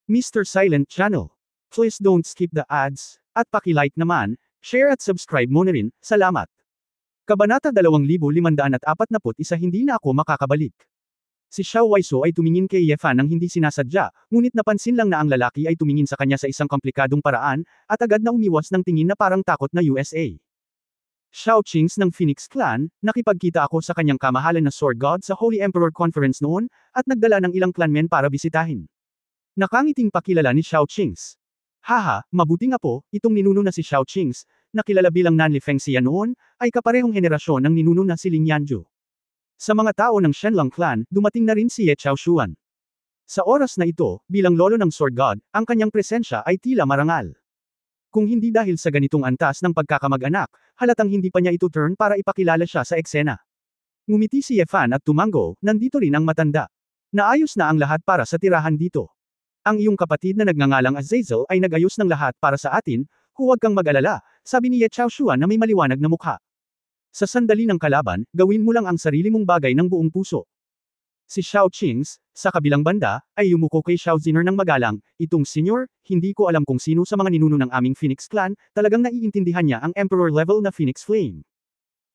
Mr. Silent Channel. Please don't skip the ads, at paki-like naman, share at subscribe mo na rin, salamat. Kabanata 2541 Hindi na ako makakabalik. Si Xiao Waiso ay tumingin kay Ye Fan nang hindi sinasadya, ngunit napansin lang na ang lalaki ay tumingin sa kanya sa isang komplikadong paraan, at agad na umiwas ng tingin na parang takot na USA. Xiao Qings ng Phoenix Clan, nakipagkita ako sa kanyang kamahalan na Sword God sa Holy Emperor Conference noon, at nagdala ng ilang clanmen para bisitahin. Nakangiting pakilala ni Xiao Qings. Haha, mabuting apo, itong ninuno na si Xiao Qings, na kilala bilang Nanli Fengxia noon, ay kaparehong henerasyon ng ninuno na si Ling Yanju. Sa mga tao ng Shenlong Clan, dumating na rin si Ye Chaoshuan. Sa oras na ito, bilang lolo ng Sword God, ang kanyang presensya ay tila marangal. Kung hindi dahil sa ganitong antas ng pagkakamag-anak, halatang hindi pa niya ito turn para ipakilala siya sa eksena. Ngumiti si Ye Fan at tumango, nandito rin ang matanda. Naayos na ang lahat para sa tirahan dito. Ang iyong kapatid na nagngangalang Azazel ay nag-ayos ng lahat para sa atin, huwag kang mag-alala, sabi ni Ye Chaoshuan na may maliwanag na mukha. Sa sandali ng kalaban, gawin mo lang ang sarili mong bagay ng buong puso. Si Xiao Qings, sa kabilang banda, ay yumuko kay Xiao Ziner ng magalang, itong senior, hindi ko alam kung sino sa mga ninuno ng aming Phoenix Clan, talagang naiintindihan niya ang Emperor level na Phoenix Flame.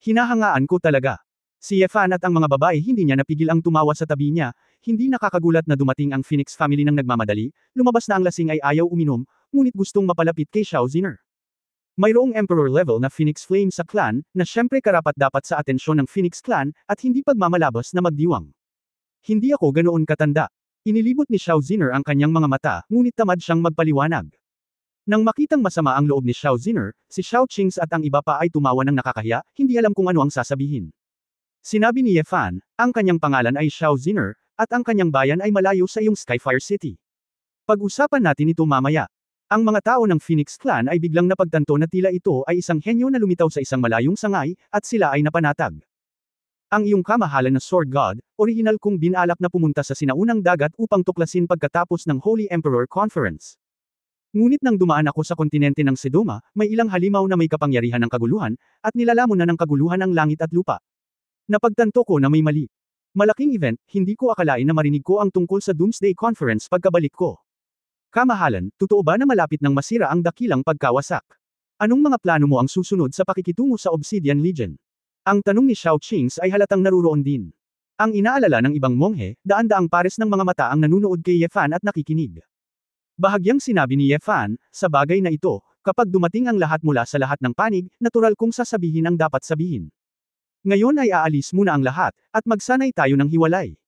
Hinahangaan ko talaga. Si Ye Fan at ang mga babae hindi niya napigil ang tumawa sa tabi niya, hindi nakakagulat na dumating ang Phoenix family ng nagmamadali, lumabas na ang lasing ay ayaw uminom, ngunit gustong mapalapit kay Xiao Ziner. Mayroong Emperor level na Phoenix Flame sa clan, na syempre karapat-dapat sa atensyon ng Phoenix Clan, at hindi pagmamalabas na magdiwang. Hindi ako ganoon katanda. Inilibot ni Xiao Ziner ang kanyang mga mata, ngunit tamad siyang magpaliwanag. Nang makitang masama ang loob ni Xiao Ziner, si Xiao Qings at ang iba pa ay tumawa ng nakakahiya, hindi alam kung ano ang sasabihin. Sinabi ni Ye Fan, ang kanyang pangalan ay Xiao Ziner, at ang kanyang bayan ay malayo sa iyong Skyfire City. Pag-usapan natin ito mamaya. Ang mga tao ng Phoenix Clan ay biglang napagtanto na tila ito ay isang henyo na lumitaw sa isang malayong sangay, at sila ay napanatag. Ang iyong kamahalan na Sword God, orihinal kong binalak na pumunta sa sinaunang dagat upang tuklasin pagkatapos ng Holy Emperor Conference. Ngunit nang dumaan ako sa kontinente ng Sedoma, may ilang halimaw na may kapangyarihan ng kaguluhan, at nilalamon na ng kaguluhan ang langit at lupa. Napagtanto ko na may mali. Malaking event, hindi ko akalain na marinig ko ang tungkol sa Doomsday Conference pagkabalik ko. Kamahalan, totoo ba na malapit nang masira ang dakilang pagkawasak? Anong mga plano mo ang susunod sa pakikitungo sa Obsidian Legion? Ang tanong ni Xiao Qings ay halatang naruroon din. Ang inaalala ng ibang monghe, daan-daang pares ng mga mata ang nanunood kay Ye Fan at nakikinig. Bahagyang sinabi ni Ye Fan, sa bagay na ito, kapag dumating ang lahat mula sa lahat ng panig, natural kong sasabihin ang dapat sabihin. Ngayon ay aalis muna ang lahat, at magsanay tayo ng hiwalay.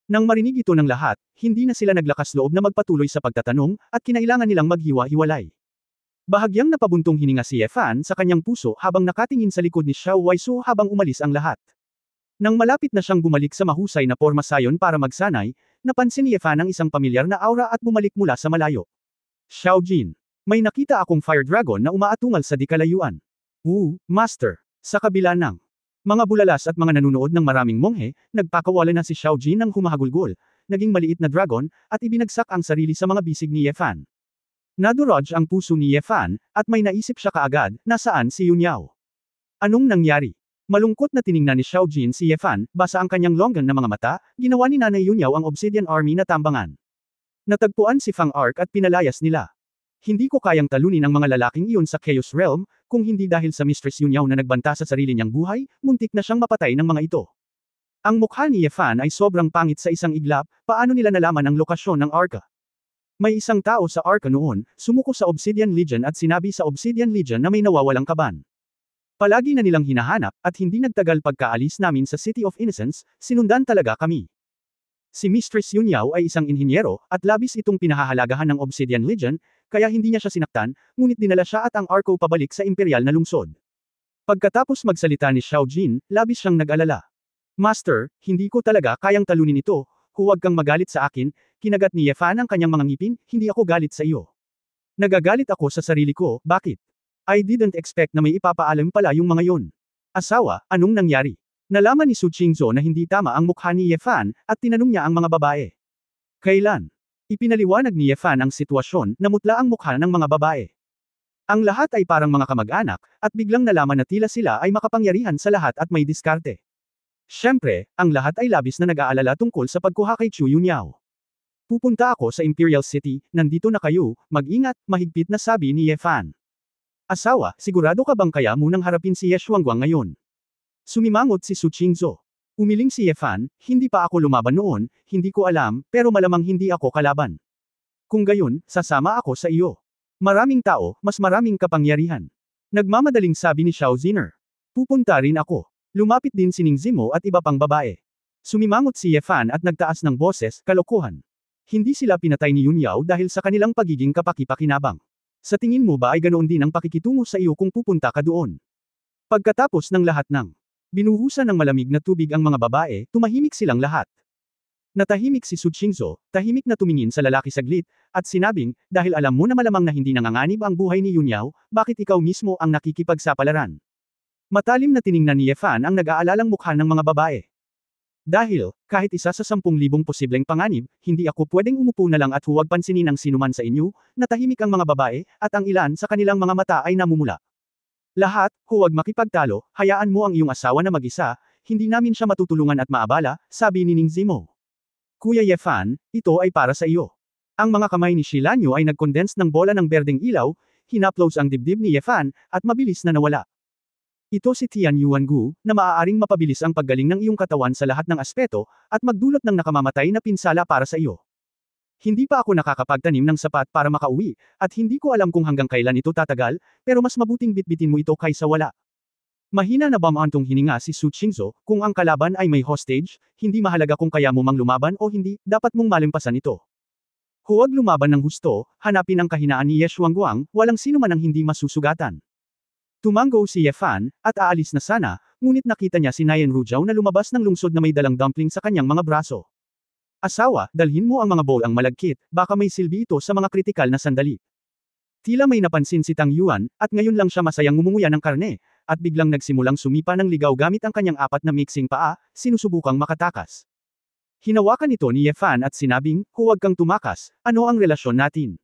Nang marinig ito ng lahat, hindi na sila naglakas loob na magpatuloy sa pagtatanong, at kinailangan nilang maghiwa-hiwalay. Bahagyang napabuntong hininga si Ye Fan sa kanyang puso habang nakatingin sa likod ni Xiao Waiso habang umalis ang lahat. Nang malapit na siyang bumalik sa mahusay na porma sayon para magsanay, napansin ni Ye Fan ang isang pamilyar na aura at bumalik mula sa malayo. Xiao Jin, may nakita akong fire dragon na umaatungal sa di kalayuan. Master. Sa kabila ng mga bulalas at mga nanunood ng maraming monghe, nagpakawala na si Xiao Jin ng humahagulgol, naging maliit na dragon, at ibinagsak ang sarili sa mga bisig ni Ye Fan. Nadurog ang puso ni Ye Fan, at may naisip siya kaagad, nasaan si Yunyao? Anong nangyari? Malungkot na tiningnan ni Xiao Jin si Ye Fan, basa ang kanyang longgan na mga mata, ginawa ni Nanay Yunyao ang Obsidian Army na tambangan. Natagpuan si Fang Arc at pinalayas nila. Hindi ko kayang talunin ang mga lalaking iyon sa Chaos Realm, kung hindi dahil sa Mistress Yunyao na nagbanta sa sarili niyang buhay, muntik na siyang mapatay ng mga ito. Ang mukha ni Ye Fan ay sobrang pangit sa isang iglap, paano nila nalaman ang lokasyon ng Arca? May isang tao sa Arca noon, sumuko sa Obsidian Legion at sinabi sa Obsidian Legion na may nawawalang kaban. Palagi na nilang hinahanap, at hindi nagtagal pagkaalis namin sa City of Innocence, sinundan talaga kami. Si Mistress Yunyao ay isang inhinyero, at labis itong pinahahalagahan ng Obsidian Legion, kaya hindi niya siya sinaktan, ngunit dinala siya at ang Arco pabalik sa imperial na lungsod. Pagkatapos magsalita ni Xiao Jin, labis siyang nag-alala. Master, hindi ko talaga kayang talunin ito, huwag kang magalit sa akin, kinagat ni Ye Fan ang kanyang mga ngipin, hindi ako galit sa iyo. Nagagalit ako sa sarili ko, bakit? I didn't expect na may ipapaalam pala yung mga yon. Asawa, anong nangyari? Nalaman ni Su Qingzhou na hindi tama ang mukha ni Ye Fan, at tinanong niya ang mga babae. Kailan? Ipinaliwanag ni Ye Fan ang sitwasyon, namutla ang mukha ng mga babae. Ang lahat ay parang mga kamag-anak, at biglang nalaman na tila sila ay makapangyarihan sa lahat at may diskarte. Siyempre, ang lahat ay labis na nag-aalala tungkol sa pagkuha kay Chu Yunyao. Pupunta ako sa Imperial City, nandito na kayo, mag-ingat, mahigpit na sabi ni Ye Fan. Asawa, sigurado ka bang kaya munang harapin si Ye Xuanguang ngayon? Sumimangot si Su Qingzhou. Umiling si Ye Fan, hindi pa ako lumaban noon, hindi ko alam, pero malamang hindi ako kalaban. Kung gayon, sasama ako sa iyo. Maraming tao, mas maraming kapangyarihan. Nagmamadaling sabi ni Xiao Ziner. Pupunta rin ako. Lumapit din si Ning Zimo at iba pang babae. Sumimangot si Ye Fan at nagtaas ng boses, kalokohan. Hindi sila pinatay ni Yun Yao dahil sa kanilang pagiging kapaki-pakinabang. Sa tingin mo ba ay ganoon din ang pakikitungo sa iyo kung pupunta ka doon? Pagkatapos ng lahat ng binuhusan ng malamig na tubig ang mga babae, tumahimik silang lahat. Natahimik si Su Qingzhou, tahimik na tumingin sa lalaki saglit, at sinabing, dahil alam mo na malamang na hindi nanganganib ang buhay ni Yun Yao, bakit ikaw mismo ang nakikipagsapalaran? Matalim na tiningnan ni Ye Fan ang nag-aalalang mukha ng mga babae. Dahil, kahit isa sa 10,000 posibleng panganib, hindi ako pwedeng umupo na lang at huwag pansinin ang sinuman sa inyo, natahimik ang mga babae, at ang ilan sa kanilang mga mata ay namumula. Lahat, huwag makipagtalo, hayaan mo ang iyong asawa na mag-isa, hindi namin siya matutulungan at maabala, sabi ni Ning Zimo. Kuya Ye Fan, ito ay para sa iyo. Ang mga kamay ni Shilanyo ay nag-condense ng bola ng berdeng ilaw, hinaplos ang dibdib ni Ye Fan, at mabilis na nawala. Ito si Tian Yuangu, na maaaring mapabilis ang paggaling ng iyong katawan sa lahat ng aspeto, at magdulot ng nakamamatay na pinsala para sa iyo. Hindi pa ako nakakapagtanim ng sapat para makauwi, at hindi ko alam kung hanggang kailan ito tatagal, pero mas mabuting bitbitin mo ito kaysa wala. Mahina na bamantong hininga si Su Qingzhou, kung ang kalaban ay may hostage, hindi mahalaga kung kaya mo mang lumaban o hindi, dapat mong malimpasan ito. Huwag lumaban ng husto, hanapin ang kahinaan ni Ye Xuanguang, walang sino man ang hindi masusugatan. Tumango si Ye Fan, at aalis na sana, ngunit nakita niya si Nayan Rujiao na lumabas ng lungsod na may dalang dumpling sa kanyang mga braso. Asawa, dalhin mo ang mga bowl ang malagkit, baka may silbi ito sa mga kritikal na sandali. Tila may napansin si Tang Yuan, at ngayon lang siya masayang ngumunguya ng karne, at biglang nagsimulang sumipa ng ligaw gamit ang kanyang 4 na mixing paa, sinusubukang makatakas. Hinawakan ito ni Ye Fan at sinabing, huwag kang tumakas, ano ang relasyon natin?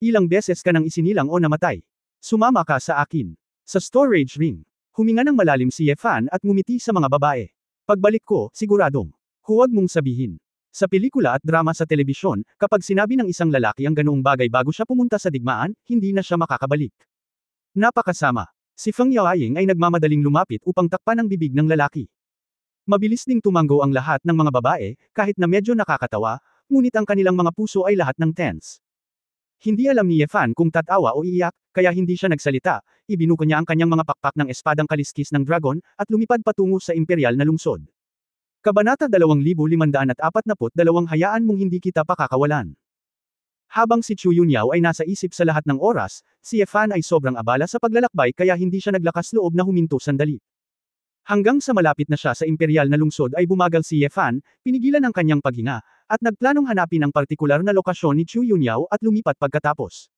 Ilang beses ka nang isinilang o namatay. Sumama ka sa akin. Sa storage ring, huminga ng malalim si Ye Fan at ngumiti sa mga babae. Pagbalik ko, siguradong, huwag mong sabihin. Sa pelikula at drama sa telebisyon, kapag sinabi ng isang lalaki ang ganoong bagay bago siya pumunta sa digmaan, hindi na siya makakabalik. Napakasama. Si Feng Yaoying ay nagmamadaling lumapit upang takpan ang bibig ng lalaki. Mabilis ding tumango ang lahat ng mga babae, kahit na medyo nakakatawa, ngunit ang kanilang mga puso ay lahat ng tense. Hindi alam ni Ye Fan kung tatawa o iiyak, kaya hindi siya nagsalita, ibinuko niya ang kanyang mga pakpak ng espadang kaliskis ng dragon, at lumipad patungo sa imperial na lungsod. Kabanata 2542 Hayaan mong hindi kita pakakawalan. Habang si Chu Yunyao ay nasa isip sa lahat ng oras, si Ye Fan ay sobrang abala sa paglalakbay kaya hindi siya naglakas loob na huminto sandali. Hanggang sa malapit na siya sa imperial na lungsod ay bumagal si Ye Fan, pinigilan ang kanyang paghinga, at nagplanong hanapin ang partikular na lokasyon ni Chu Yunyao at lumipat pagkatapos.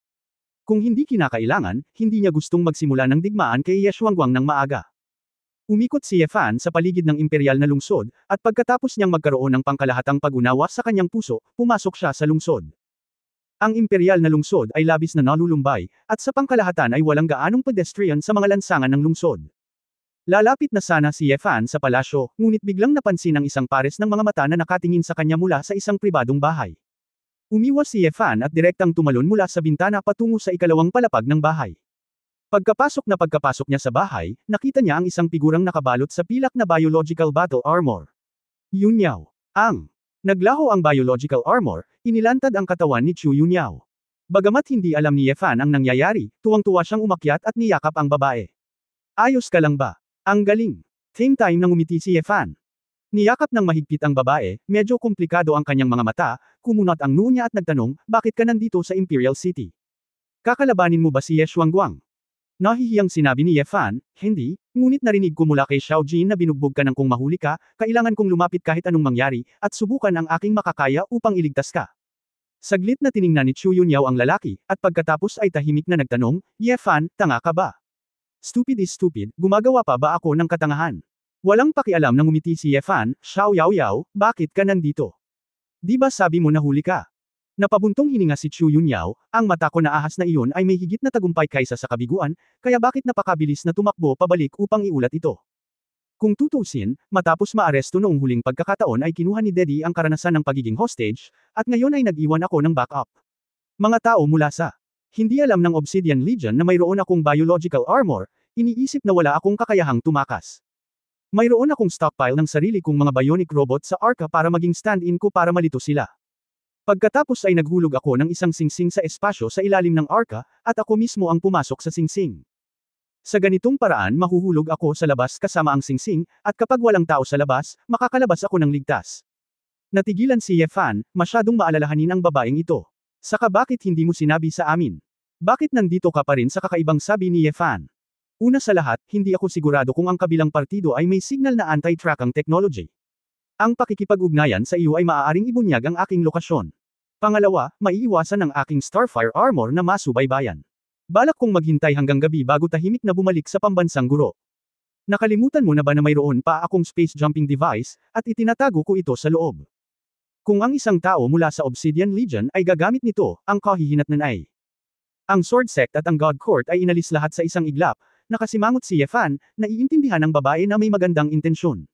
Kung hindi kinakailangan, hindi niya gustong magsimula ng digmaan kay Ye Xuanguang ng maaga. Umikot si Ye Fan sa paligid ng imperial na lungsod, at pagkatapos niyang magkaroon ng pangkalahatang pag-unawa sa kanyang puso, pumasok siya sa lungsod. Ang imperial na lungsod ay labis na nalulumbay, at sa pangkalahatan ay walang gaanong pedestrian sa mga lansangan ng lungsod. Lalapit na sana si Ye Fan sa palasyo, ngunit biglang napansin ang isang pares ng mga mata na nakatingin sa kanya mula sa isang pribadong bahay. Umiwas si Ye Fan at direktang tumalon mula sa bintana patungo sa ikalawang palapag ng bahay. Pagkapasok niya sa bahay, nakita niya ang isang figurang nakabalot sa pilak na biological battle armor. Yunyao. Naglaho ang biological armor, inilantad ang katawan ni Chu Yunyao. Bagamat hindi alam ni Ye Fan ang nangyayari, tuwang-tuwa siyang umakyat at niyakap ang babae. Ayos ka lang ba? Ang galing. Same time nang umiti si Ye Fan. Niyakap ng mahigpit ang babae, medyo komplikado ang kanyang mga mata, kumunat ang noo niya at nagtanong, bakit ka nandito sa Imperial City? Kakalabanin mo ba si Ye Xuanguang? Nahihiyang sinabi ni Ye Fan, hindi, ngunit narinig ko mula kay Xiao Jin na binugbog ka ng kung mahuli ka, kailangan kong lumapit kahit anong mangyari, at subukan ang aking makakaya upang iligtas ka. Saglit na tiningnan ni Chu Yunyao ang lalaki, at pagkatapos ay tahimik na nagtanong, Ye Fan, tanga ka ba? Stupid is stupid, gumagawa pa ba ako ng katangahan? Walang pakialam nang umiti si Ye Fan, Xiao Yao Yao, bakit ka nandito? Di ba sabi mo nahuli ka? Napabuntong hininga si Chu Yunyao, ang mata ko na ahas na iyon ay may higit na tagumpay kaysa sa kabiguan, kaya bakit napakabilis na tumakbo pabalik upang iulat ito? Kung tutuusin, matapos maaresto noong huling pagkakataon ay kinuha ni Deddy ang karanasan ng pagiging hostage, at ngayon ay nag-iwan ako ng backup. Mga tao mula sa hindi alam ng Obsidian Legion na mayroon akong biological armor, iniisip na wala akong kakayahang tumakas. Mayroon akong stockpile ng sarili kong mga bionic robot sa Arca para maging stand-in ko para malito sila. Pagkatapos ay naghulog ako ng isang singsing sa espasyo sa ilalim ng Arca, at ako mismo ang pumasok sa singsing. Sa ganitong paraan mahuhulog ako sa labas kasama ang singsing, at kapag walang tao sa labas, makakalabas ako ng ligtas. Natigilan si Yefan, masyadong maalalahanin ang babaeng ito. Saka bakit hindi mo sinabi sa amin? Bakit nandito ka pa rin sa kakaibang sabi ni Yefan? Una sa lahat, hindi ako sigurado kung ang kabilang partido ay may signal na anti-tracking technology. Ang pakikipag-ugnayan sa iyo ay maaaring ibunyag ang aking lokasyon. Pangalawa, maiiwasan ang aking Starfire armor na masubaybayan. Balak kong maghintay hanggang gabi bago tahimik na bumalik sa pambansang guro. Nakalimutan mo na ba na mayroon pa akong space jumping device, at itinatago ko ito sa loob? Kung ang isang tao mula sa Obsidian Legion ay gagamit nito, ang kahihinatnan ay ang Sword Sect at ang God Court ay inalis lahat sa isang iglap, nakasimangot si Yefan, naiintindihan ng babae na may magandang intensyon.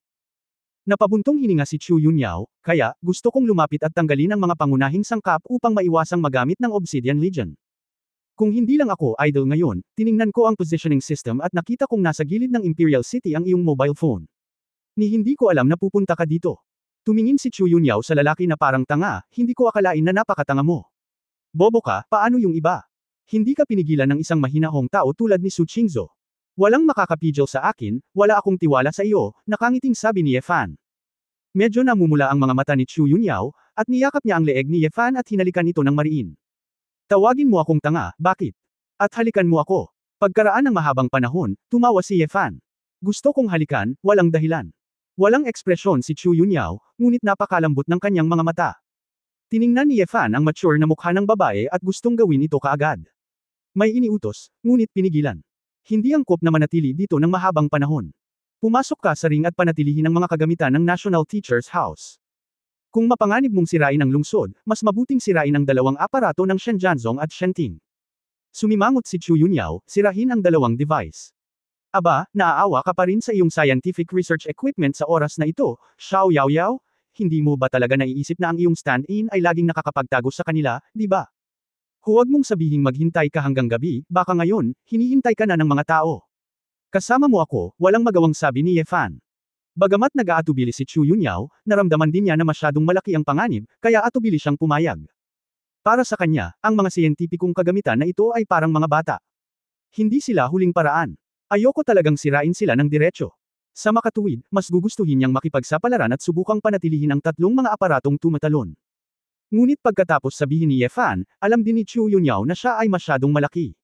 Napabuntong hininga si Chu Yunyao, kaya, gusto kong lumapit at tanggalin ang mga pangunahing sangkap upang maiwasang magamit ng Obsidian Legion. Kung hindi lang ako idle ngayon, tiningnan ko ang positioning system at nakita kong nasa gilid ng Imperial City ang iyong mobile phone. Ni hindi ko alam na pupunta ka dito. Tumingin si Chu Yunyao sa lalaki na parang tanga, hindi ko akalain na napakatanga mo. Bobo ka, paano yung iba? Hindi ka pinigilan ng isang mahinahong tao tulad ni Su Qingzhou. Walang makakapigil sa akin, wala akong tiwala sa iyo, nakangiting sabi ni Yefan. Medyo namumula ang mga mata ni Chu Yunyao, at niyakap niya ang leeg ni Yefan at hinalikan ito ng mariin. Tawagin mo akong tanga, bakit? At halikan mo ako. Pagkaraan ng mahabang panahon, tumawa si Yefan. Gusto kong halikan, walang dahilan. Walang ekspresyon si Chu Yunyao, ngunit napakalambot ng kanyang mga mata. Tiningnan ni Yefan ang mature na mukha ng babae at gustong gawin ito kaagad. May iniutos, ngunit pinigilan. Hindi angkop na manatili dito ng mahabang panahon. Pumasok ka sa ring at panatilihin ang mga kagamitan ng National Teachers House. Kung mapanganib mong sirain ang lungsod, mas mabuting sirain ang dalawang aparato ng Shenzhanzong at Shenting. Sumimangot si Chu Yunyao, sirahin ang dalawang device. Aba, naaawa ka pa rin sa iyong scientific research equipment sa oras na ito, Xiao Yaoyao? Hindi mo ba talaga naiisip na ang iyong stand-in ay laging nakakapagtago sa kanila, di ba? Huwag mong sabihing maghintay ka hanggang gabi, baka ngayon, hinihintay ka na ng mga tao. Kasama mo ako, walang magawang sabi ni Yefan. Bagamat nag-aatubili si Chu Yunyao, naramdaman din niya na masyadong malaki ang panganib, kaya atubili siyang pumayag. Para sa kanya, ang mga siyentipikong kagamitan na ito ay parang mga bata. Hindi sila huling paraan. Ayoko talagang sirain sila ng diretsyo. Sa makatuwid, mas gugustuhin niyang makipagsapalaran at subukang panatilihin ang tatlong mga aparatong tumatalon. Ngunit pagkatapos sabihin ni Yefan, alam din ni Chu Yunyao na siya ay masyadong malaki.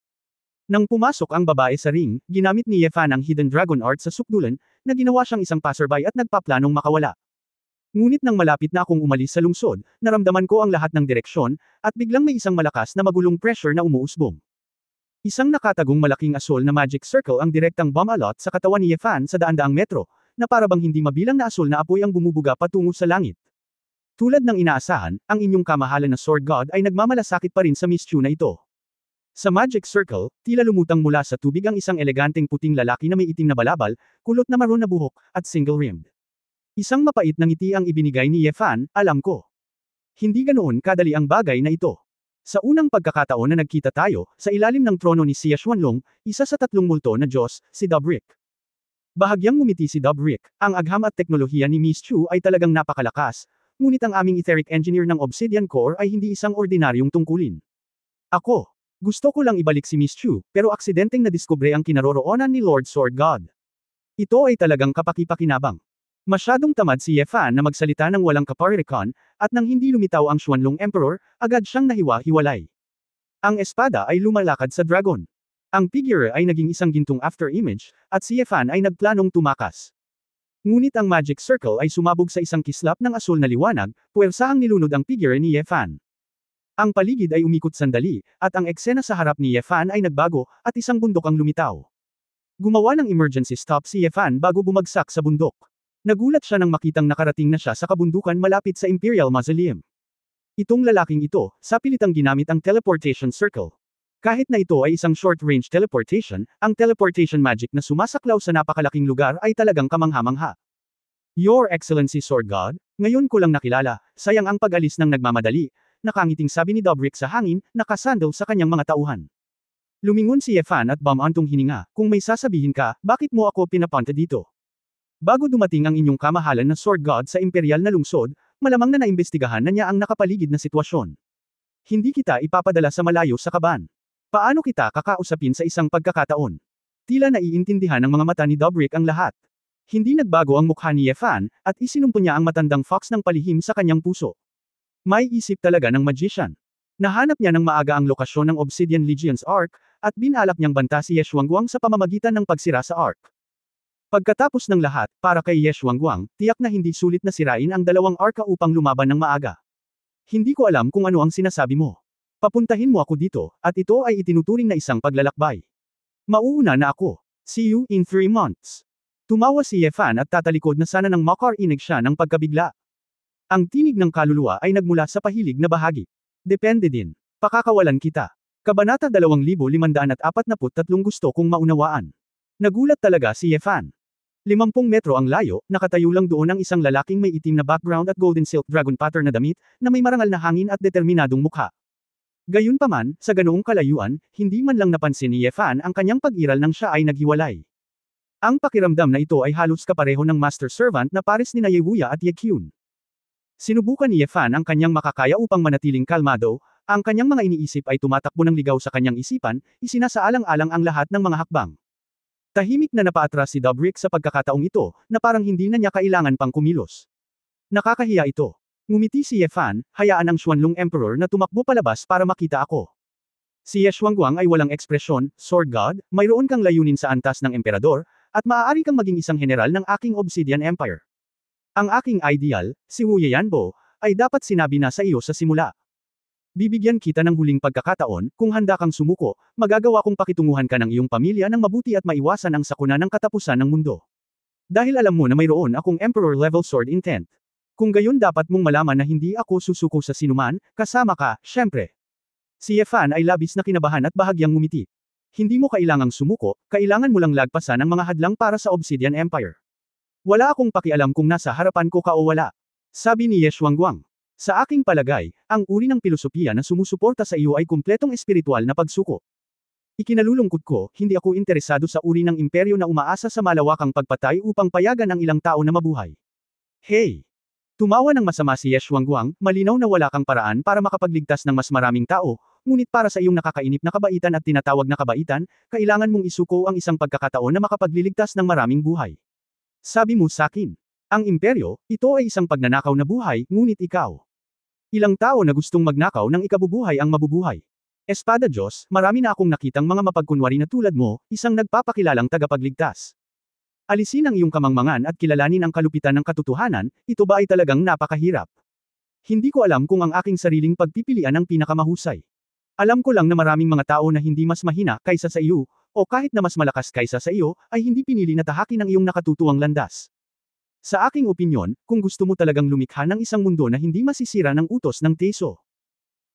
Nang pumasok ang babae sa ring, ginamit ni Yefan ang Hidden Dragon Art sa sukdulan, na ginawa siyang isang passerby at nagpaplanong makawala. Ngunit nang malapit na akong umalis sa lungsod, naramdaman ko ang lahat ng direksyon, at biglang may isang malakas na magulong pressure na umuusbong. Isang nakatagong malaking asol na magic circle ang direktang bomb alot sa katawan ni Yefan sa daan-daang metro, na parabang hindi mabilang na asol na apoy ang bumubuga patungo sa langit. Tulad ng inaasahan, ang inyong kamahalan na Sword God ay nagmamalasakit pa rin sa Miss Chu na ito. Sa magic circle, tila lumutang mula sa tubig ang isang eleganteng puting lalaki na may itim na balabal, kulot na maroon na buhok, at single-rimmed. Isang mapait na ngiti ang ibinigay ni Yefan, alam ko. Hindi ganoon kadali ang bagay na ito. Sa unang pagkakataon na nagkita tayo, sa ilalim ng trono ni Xia Xuanlong, isa sa tatlong multo na Diyos, si Dubrick. Bahagyang ngumiti si Dubrick, ang agham at teknolohiya ni Miss Chu ay talagang napakalakas, ngunit ang aming etheric engineer ng Obsidian Core ay hindi isang ordinaryong tungkulin. Ako. Gusto ko lang ibalik si Miss Chu, pero aksidenteng nadiskubre ang kinaroroonan ni Lord Sword God. Ito ay talagang kapaki-pakinabang. Masyadong tamad si Yefan na magsalita ng walang kaparirikon, at nang hindi lumitaw ang Xuanlong Emperor, agad siyang nahiwa-hiwalay. Ang espada ay lumalakad sa dragon. Ang figure ay naging isang gintong after-image, at si Yefan ay nagplanong tumakas. Ngunit ang magic circle ay sumabog sa isang kislap ng asul na liwanag, puwersahang nilunod ang figure ni Yefan. Ang paligid ay umikot sandali, at ang eksena sa harap ni Yefan ay nagbago, at isang bundok ang lumitaw. Gumawa ng emergency stop si Yefan bago bumagsak sa bundok. Nagulat siya nang makitang nakarating na siya sa kabundukan malapit sa Imperial Mausoleum. Itong lalaking ito, sapilitang ginamit ang teleportation circle. Kahit na ito ay isang short-range teleportation, ang teleportation magic na sumasaklaw sa napakalaking lugar ay talagang kamangha-mangha. Your Excellency Sword God, ngayon ko lang nakilala, sayang ang pag-alis ng nagmamadali, nakangiting sabi ni Dobrik sa hangin, nakasandal sa kanyang mga tauhan. Lumingon si Yefan at bumantong hininga, kung may sasabihin ka, bakit mo ako pinapunta dito? Bago dumating ang inyong kamahalan na Sword God sa imperial na lungsod, malamang na naimbestigahan na niya ang nakapaligid na sitwasyon. Hindi kita ipapadala sa malayo sa kaban. Paano kita kakausapin sa isang pagkakataon? Tila naiintindihan ng mga mata ni Dobrik ang lahat. Hindi nagbago ang mukha ni Yefan, at isinumpo niya ang matandang fox ng palihim sa kanyang puso. May isip talaga ng magician. Nahanap niya ng maaga ang lokasyon ng Obsidian Legion's Ark, at binalak niyang banta si Ye Xuanguang sa pamamagitan ng pagsira sa Ark. Pagkatapos ng lahat, para kay Ye Xuanguang, tiyak na hindi sulit na sirain ang dalawang Arka upang lumaban ng maaga. Hindi ko alam kung ano ang sinasabi mo. Papuntahin mo ako dito, at ito ay itinuturing na isang paglalakbay. Mauuna na ako. See you in 3 months. Tumawa si Yefan at tatalikod na sana nang makarinig siya ng pagkabigla. Ang tinig ng kaluluwa ay nagmula sa pahilig na bahagi. Depende din. Pakakawalan kita. Kabanata 2543 gusto kong maunawaan. Nagulat talaga si Yefan. 50 metro ang layo, nakatayo lang doon ang isang lalaking may itim na background at golden silk dragon pattern na damit, na may marangal na hangin at determinadong mukha. Gayunpaman, sa ganoong kalayuan, hindi man lang napansin ni Yefan ang kanyang pag-iral nang siya ay naghiwalay. Ang pakiramdam na ito ay halos kapareho ng master servant na pares ni Ye Wuya at Ye Kyun. Sinubukan ni Yefan ang kanyang makakaya upang manatiling kalmado, ang kanyang mga iniisip ay tumatakbo ng ligaw sa kanyang isipan, isinasaalang-alang ang lahat ng mga hakbang. Tahimik na napaatras si Dobrik sa pagkakataong ito, na parang hindi na niya kailangan pang kumilos. Nakakahiya ito. Ngumiti si Yefan, hayaan ang Xuanlong Emperor na tumakbo palabas para makita ako. Si Ye Xuanguang ay walang ekspresyon, Sword God, mayroon kang layunin sa antas ng emperador, at maaari kang maging isang general ng aking Obsidian Empire. Ang aking ideal, si Wu Yanbo, ay dapat sinabi na sa iyo sa simula. Bibigyan kita ng huling pagkakataon, kung handa kang sumuko, magagawa kong pakitunguhan ka ng iyong pamilya ng mabuti at maiwasan ang sakuna ng katapusan ng mundo. Dahil alam mo na mayroon akong Emperor-level sword intent. Kung gayon dapat mong malaman na hindi ako susuko sa sinuman, kasama ka, syempre. Si Yefan ay labis na kinabahan at bahagyang ngumiti. Hindi mo kailangang sumuko, kailangan mo lang lagpasan ang mga hadlang para sa Obsidian Empire. Wala akong pakialam kung nasa harapan ko ka o wala. Sabi ni Ye Xuanguang. Sa aking palagay, ang uri ng pilosopiya na sumusuporta sa iyo ay kumpletong espiritual na pagsuko. Ikinalulungkot ko, hindi ako interesado sa uri ng imperyo na umaasa sa malawakang pagpatay upang payagan ang ilang tao na mabuhay. Hey! Tumawa ng masama si Ye Xuanguang, malinaw na wala kang paraan para makapagligtas ng mas maraming tao, ngunit para sa iyong nakakainip na kabaitan at tinatawag na kabaitan, kailangan mong isuko ang isang pagkakataon na makapagliligtas ng maraming buhay. Sabi mo sakin, ang imperyo, ito ay isang pagnanakaw na buhay, ngunit ikaw. Ilang tao na gustong magnakaw ng ikabubuhay ang mabubuhay. Espada Diyos, marami na akong nakitang mga mapagkunwari na tulad mo, isang nagpapakilalang tagapagligtas. Alisin ang iyong kamangmangan at kilalanin ang kalupitan ng katotohanan, ito ba ay talagang napakahirap? Hindi ko alam kung ang aking sariling pagpipilian ang pinakamahusay. Alam ko lang na maraming mga tao na hindi mas mahina kaysa sa iyo, o kahit na mas malakas kaysa sa iyo, ay hindi pinili na tahakin ang iyong nakatutuwang landas. Sa aking opinyon, kung gusto mo talagang lumikha ng isang mundo na hindi masisira ng utos ng Teso.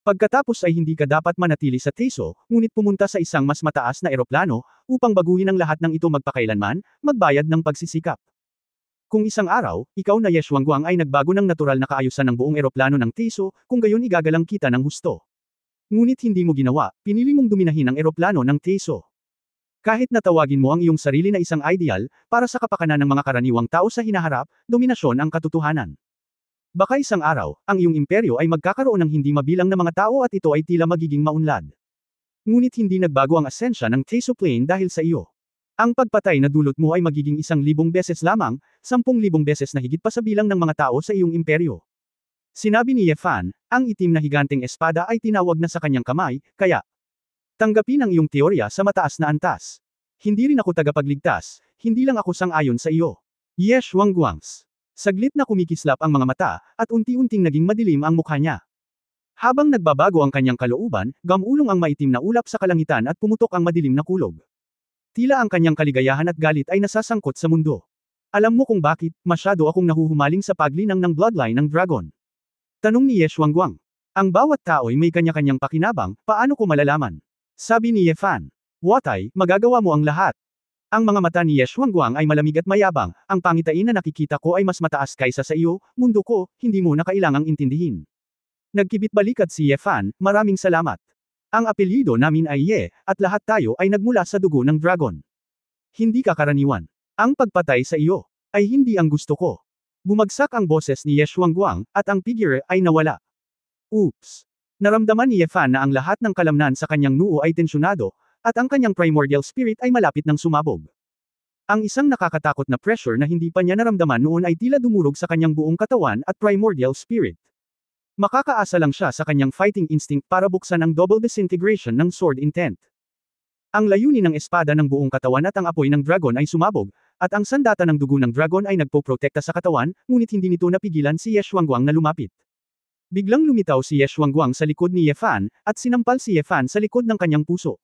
Pagkatapos ay hindi ka dapat manatili sa Teso, ngunit pumunta sa isang mas mataas na eroplano, upang baguhin ang lahat ng ito magpakailanman, magbayad ng pagsisikap. Kung isang araw, ikaw na Ye Xuanguang ay nagbago ng natural na kaayusan ng buong eroplano ng Teso, kung gayon igagalang kita ng husto. Ngunit hindi mo ginawa, pinili mong duminahin ang eroplano ng Teso. Kahit natawagin mo ang iyong sarili na isang ideal, para sa kapakanan ng mga karaniwang tao sa hinaharap, dominasyon ang katotohanan. Baka isang araw, ang iyong imperyo ay magkakaroon ng hindi mabilang na mga tao at ito ay tila magiging maunlad. Ngunit hindi nagbago ang asensya ng Teso Plane dahil sa iyo. Ang pagpatay na dulot mo ay magiging 1,000 beses lamang, 10,000 beses na higit pa sa bilang ng mga tao sa iyong imperyo. Sinabi ni Yefan, ang itim na higanteng espada ay tinawag na sa kanyang kamay, kaya tanggapin ang iyong teorya sa mataas na antas. Hindi rin ako tagapagligtas, hindi lang ako sang-ayon sa iyo. Ye Xuanguangs. Saglit na kumikislap ang mga mata, at unti-unting naging madilim ang mukha niya. Habang nagbabago ang kanyang kalooban, gamulong ang maitim na ulap sa kalangitan at pumutok ang madilim na kulog. Tila ang kanyang kaligayahan at galit ay nasasangkot sa mundo. Alam mo kung bakit, masyado akong nahuhumaling sa paglinang ng bloodline ng dragon. Tanong ni Ye Xuanguang. Ang bawat tao ay may kanya-kanyang pakinabang, paano ko malalaman? Sabi ni Ye Fan. Watai, magagawa mo ang lahat. Ang mga mata ni Ye Xuanguang ay malamig at mayabang, ang pangitain na nakikita ko ay mas mataas kaysa sa iyo, mundo ko, hindi mo na kailangang intindihin. Nagkibit balikat si Ye Fan, maraming salamat. Ang apelyido namin ay Ye, at lahat tayo ay nagmula sa dugo ng dragon. Hindi ka karaniwan. Ang pagpatay sa iyo, ay hindi ang gusto ko. Bumagsak ang boses ni Ye Xuanguang, at ang figure ay nawala. Oops! Naramdaman ni Ye Fan na ang lahat ng kalamnan sa kanyang noo ay tensyonado, at ang kanyang primordial spirit ay malapit ng sumabog. Ang isang nakakatakot na pressure na hindi pa niya naramdaman noon ay tila dumurog sa kanyang buong katawan at primordial spirit. Makakaasa lang siya sa kanyang fighting instinct para buksan ang double disintegration ng sword intent. Ang layunin ng espada ng buong katawan at ang apoy ng dragon ay sumabog, at ang sandata ng dugo ng dragon ay nagpoprotekta sa katawan, ngunit hindi nito napigilan si Ye Xuanguang na lumapit. Biglang lumitaw si Ye Xuanguang sa likod ni Ye Fan, at sinampal si Ye Fan sa likod ng kanyang puso.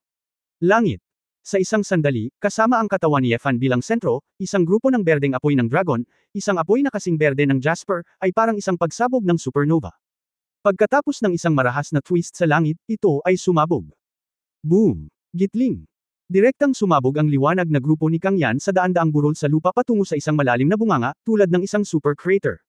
Langit. Sa isang sandali, kasama ang katawan ni Ye Fan bilang sentro, isang grupo ng berdeng apoy ng dragon, isang apoy na kasing berde ng jasper, ay parang isang pagsabog ng supernova. Pagkatapos ng isang marahas na twist sa langit, ito ay sumabog. Boom! Gitling! Direktang sumabog ang liwanag na grupo ni Kang Yan sa daan-daang burol sa lupa patungo sa isang malalim na bunganga, tulad ng isang super crater.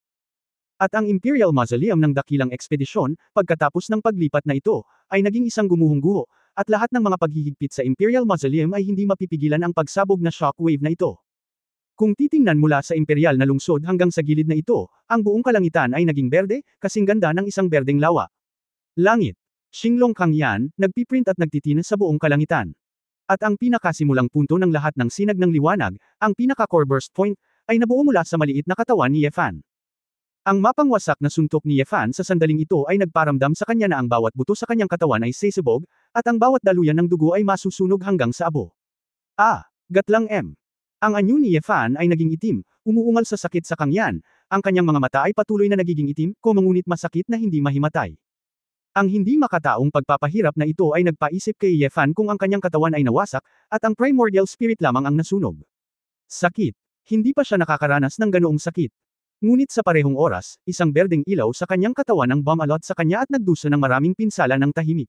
At ang Imperial Mausoleum ng dakilang ekspedisyon, pagkatapos ng paglipat na ito, ay naging isang gumuhong guho, at lahat ng mga paghihigpit sa Imperial Mausoleum ay hindi mapipigilan ang pagsabog na shockwave na ito. Kung titingnan mula sa imperial na lungsod hanggang sa gilid na ito, ang buong kalangitan ay naging berde, kasing ganda ng isang berdeng lawa. Langit. Xinglong Kang Yan, nagpiprint at nagtitinas sa buong kalangitan. At ang pinakasimulang punto ng lahat ng sinag ng liwanag, ang pinaka-core burst point, ay nabuo mula sa maliit na katawan ni Ye Fan. Ang mapangwasak na suntok ni Ye Fan sa sandaling ito ay nagparamdam sa kanya na ang bawat buto sa kanyang katawan ay sesabog, at ang bawat daluyan ng dugo ay masusunog hanggang sa abo. Gatlang M. Ang anyo ni Ye Fan ay naging itim, umuungal sa sakit sa Kang Yan, ang kanyang mga mata ay patuloy na nagiging itim, ngunit masakit na hindi mahimatay. Ang hindi makataong pagpapahirap na ito ay nagpaisip kay Ye Fan kung ang kanyang katawan ay nawasak, at ang primordial spirit lamang ang nasunog. Sakit. Hindi pa siya nakakaranas ng ganoong sakit. Ngunit sa parehong oras, isang berdeng ilaw sa kanyang katawan ang bumalot sa kanya at nagdusa ng maraming pinsala ng tahimik.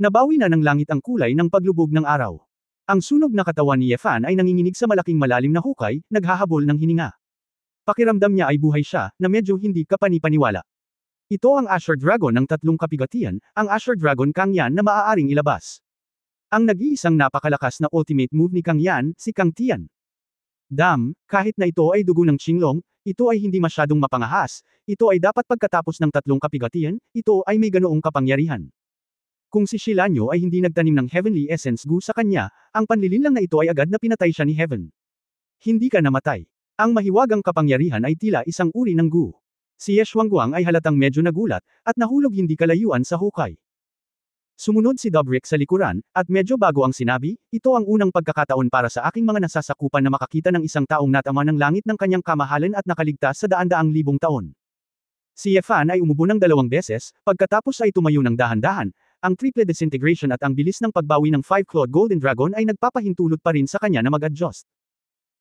Nabawi na ng langit ang kulay ng paglubog ng araw. Ang sunog na katawan ni Ye Fan ay nanginginig sa malaking malalim na hukay, naghahabol ng hininga. Pakiramdam niya ay buhay siya, na medyo hindi kapani-paniwala. Ito ang Asher Dragon ng tatlong kapigatian, ang Asher Dragon Kang Yan na maaaring ilabas. Ang nag-iisang napakalakas na ultimate move ni Kang Yan, si Kang Tian. Kahit na ito ay dugo ng Xinglong, ito ay hindi masyadong mapangahas, ito ay dapat pagkatapos ng tatlong kapigatian, ito ay may ganoong kapangyarihan. Kung si Shilanyo ay hindi nagtanim ng Heavenly Essence Gu sa kanya, ang panlilinlang na ito ay agad na pinatay siya ni Heaven. Hindi ka namatay. Ang mahiwagang kapangyarihan ay tila isang uri ng Gu. Si Ye Xuanguang ay halatang medyo nagulat, at nahulog hindi kalayuan sa hukay. Sumunod si Dobrik sa likuran, at medyo bago ang sinabi, ito ang unang pagkakataon para sa aking mga nasasakupan na makakita ng isang taong natama ng langit ng kanyang kamahalan at nakaligtas sa daan-daang libong taon. Si Ye Fan ay umubo ng 2 beses, pagkatapos ay tumayo ng dahan-dahan, ang triple disintegration at ang bilis ng pagbawi ng 5-clawed golden dragon ay nagpapahintulot pa rin sa kanya na mag-adjust.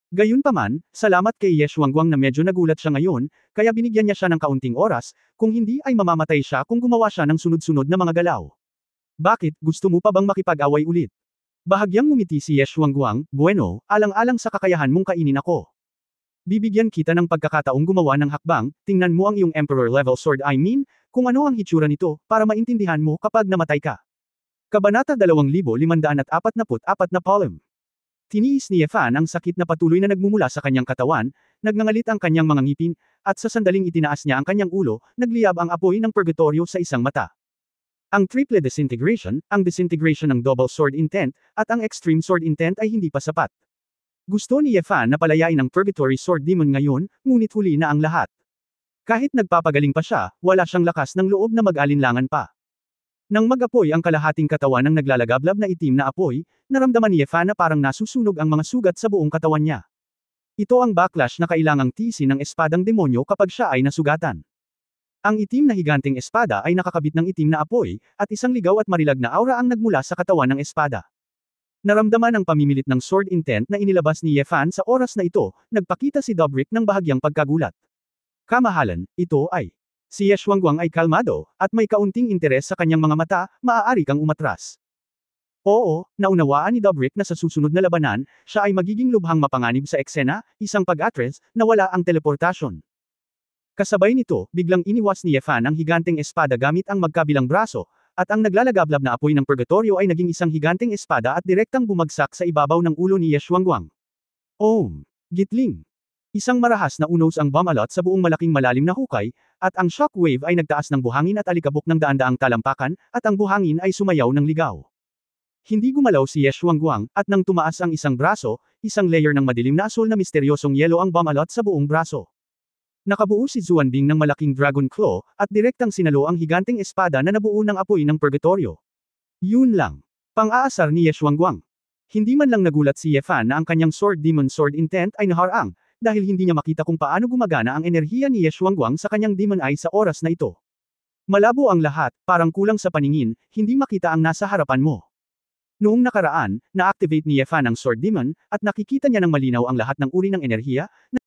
Gayunpaman, salamat kay Ye Xuanguang na medyo nagulat siya ngayon, kaya binigyan niya siya ng kaunting oras, kung hindi ay mamamatay siya kung gumawa siya ng sunod-sunod na mga galaw. Bakit, gusto mo pa bang makipag-away ulit? Bahagyang ngumiti si Ye Xuanguang, bueno, alang-alang sa kakayahan mong kainin ako. Bibigyan kita ng pagkakataong gumawa ng hakbang, tingnan mo ang iyong Emperor-level sword kung ano ang hitsura nito, para maintindihan mo kapag namatay ka. Kabanata 2544 na Poem. Tiniis ni Ye Fan ang sakit na patuloy na nagmumula sa kanyang katawan, nagngangalit ang kanyang mga ngipin, at sa sandaling itinaas niya ang kanyang ulo, nagliyab ang apoy ng purgatorio sa isang mata. Ang triple disintegration, ang disintegration ng double sword intent, at ang extreme sword intent ay hindi pa sapat. Gusto ni Ye Fan na palayain ang Purgatory Sword Demon ngayon, ngunit huli na ang lahat. Kahit nagpapagaling pa siya, wala siyang lakas ng loob na mag-alinlangan pa. Nang mag-apoy ang kalahating katawan ng naglalagablab na itim na apoy, naramdaman ni Ye Fan na parang nasusunog ang mga sugat sa buong katawan niya. Ito ang backlash na kailangang tiisin ng espadang demonyo kapag siya ay nasugatan. Ang itim na higanteng espada ay nakakabit ng itim na apoy, at isang ligaw at marilag na aura ang nagmula sa katawan ng espada. Naramdaman ang pamimilit ng sword intent na inilabas ni Ye Fan sa oras na ito, nagpakita si Dobrik ng bahagyang pagkagulat. Kamahalan, ito ay. Si Ye Xuanguang ay kalmado, at may kaunting interes sa kanyang mga mata, maaari kang umatras. Oo, naunawaan ni Dobrik na sa susunod na labanan, siya ay magiging lubhang mapanganib sa eksena, isang pag-atres, na wala ang teleportasyon. Kasabay nito, biglang iniwas ni Yefan ang higanteng espada gamit ang magkabilang braso, at ang naglalagablab na apoy ng purgatorio ay naging isang higanteng espada at direktang bumagsak sa ibabaw ng ulo ni Ye Xuanguang. Om! Gitling! Isang marahas na unos ang bumalot sa buong malaking malalim na hukay, at ang shockwave ay nagtaas ng buhangin at alikabok ng daan-daang talampakan, at ang buhangin ay sumayaw ng ligaw. Hindi gumalaw si Ye Xuanguang, at nang tumaas ang isang braso, isang layer ng madilim na asul na misteryosong yelo ang bumalot sa buong braso. Nakabuo si Zuanbing ng malaking dragon claw, at direktang sinalo ang higanteng espada na nabuo ng apoy ng purgatorio. Yun lang. Pang-aasar ni Ye Xuanguang. Hindi man lang nagulat si Ye Fan na ang kanyang Sword Demon Sword Intent ay naharang, dahil hindi niya makita kung paano gumagana ang enerhiya ni Ye Xuanguang sa kanyang Demon Eye sa oras na ito. Malabo ang lahat, parang kulang sa paningin, hindi makita ang nasa harapan mo. Noong nakaraan, na-activate ni Ye Fan ang Sword Demon, at nakikita niya ng malinaw ang lahat ng uri ng enerhiya, na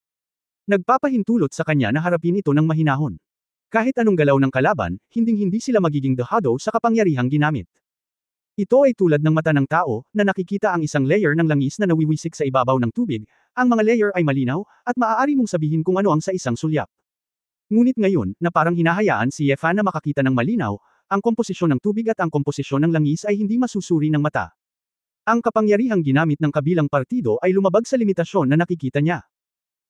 nagpapahintulot sa kanya na harapin ito ng mahinahon. Kahit anong galaw ng kalaban, hinding-hindi sila magiging dehado sa kapangyarihang ginamit. Ito ay tulad ng mata ng tao, na nakikita ang isang layer ng langis na nawiwisik sa ibabaw ng tubig, ang mga layer ay malinaw, at maaari mong sabihin kung ano ang sa isang sulyap. Ngunit ngayon, na parang hinahayaan si Ye Fan na makakita ng malinaw, ang komposisyon ng tubig at ang komposisyon ng langis ay hindi masusuri ng mata. Ang kapangyarihang ginamit ng kabilang partido ay lumabag sa limitasyon na nakikita niya.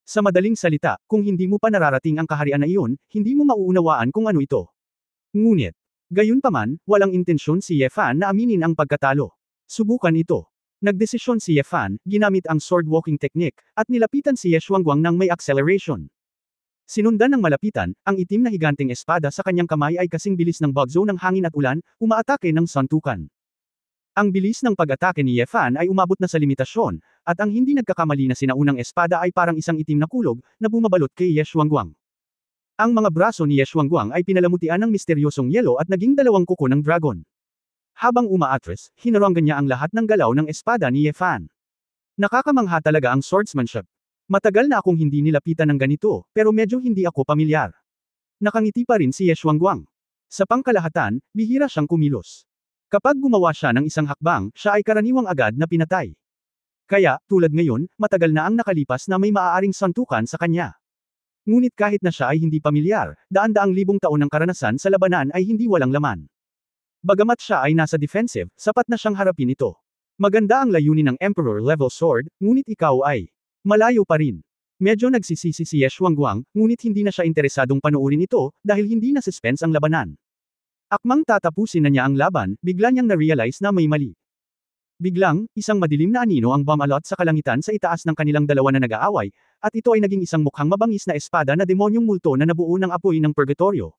Sa madaling salita, kung hindi mo pa nararating ang kaharian na iyon, hindi mo mauunawaan kung ano ito. Ngunit, gayunpaman, walang intensyon si Ye Fan na aminin ang pagkatalo. Subukan ito. Nagdesisyon si Ye Fan, ginamit ang sword walking technique, at nilapitan si Ye Xuanguang ng may acceleration. Sinundan ng malapitan, ang itim na higanteng espada sa kanyang kamay ay kasing bilis ng bagzo ng hangin at ulan, umaatake ng suntukan. Ang bilis ng pag-atake ni Ye Fan ay umabot na sa limitasyon, at ang hindi nagkakamali na sinaunang espada ay parang isang itim na kulog, na bumabalot kay Ye Xuanguang. Ang mga braso ni Ye Xuanguang ay pinalamutian ng misteryosong yelo at naging dalawang kuko ng dragon. Habang umaatres, hinaranggan niya ang lahat ng galaw ng espada ni Ye Fan. Nakakamangha talaga ang swordsmanship. Matagal na akong hindi nilapitan ng ganito, pero medyo hindi ako pamilyar. Nakangiti pa rin si Ye Xuanguang. Sa pangkalahatan, bihira siyang kumilos. Kapag gumawa siya ng isang hakbang, siya ay karaniwang agad na pinatay. Kaya, tulad ngayon, matagal na ang nakalipas na may maaaring santukan sa kanya. Ngunit kahit na siya ay hindi pamilyar, daan-daang libong taon ng karanasan sa labanan ay hindi walang laman. Bagamat siya ay nasa defensive, sapat na siyang harapin ito. Maganda ang layunin ng Emperor-level sword, ngunit ikaw ay malayo pa rin. Medyo nagsisisi si Ye Xuanguang, ngunit hindi na siya interesadong panoorin ito, dahil hindi na suspense ang labanan. Akmang tatapusin na niya ang laban, bigla niyang na-realize na may mali. Biglang, isang madilim na anino ang bumalot sa kalangitan sa itaas ng kanilang dalawa na nag-aaway, at ito ay naging isang mukhang mabangis na espada na demonyong multo na nabuo ng apoy ng purgatorio.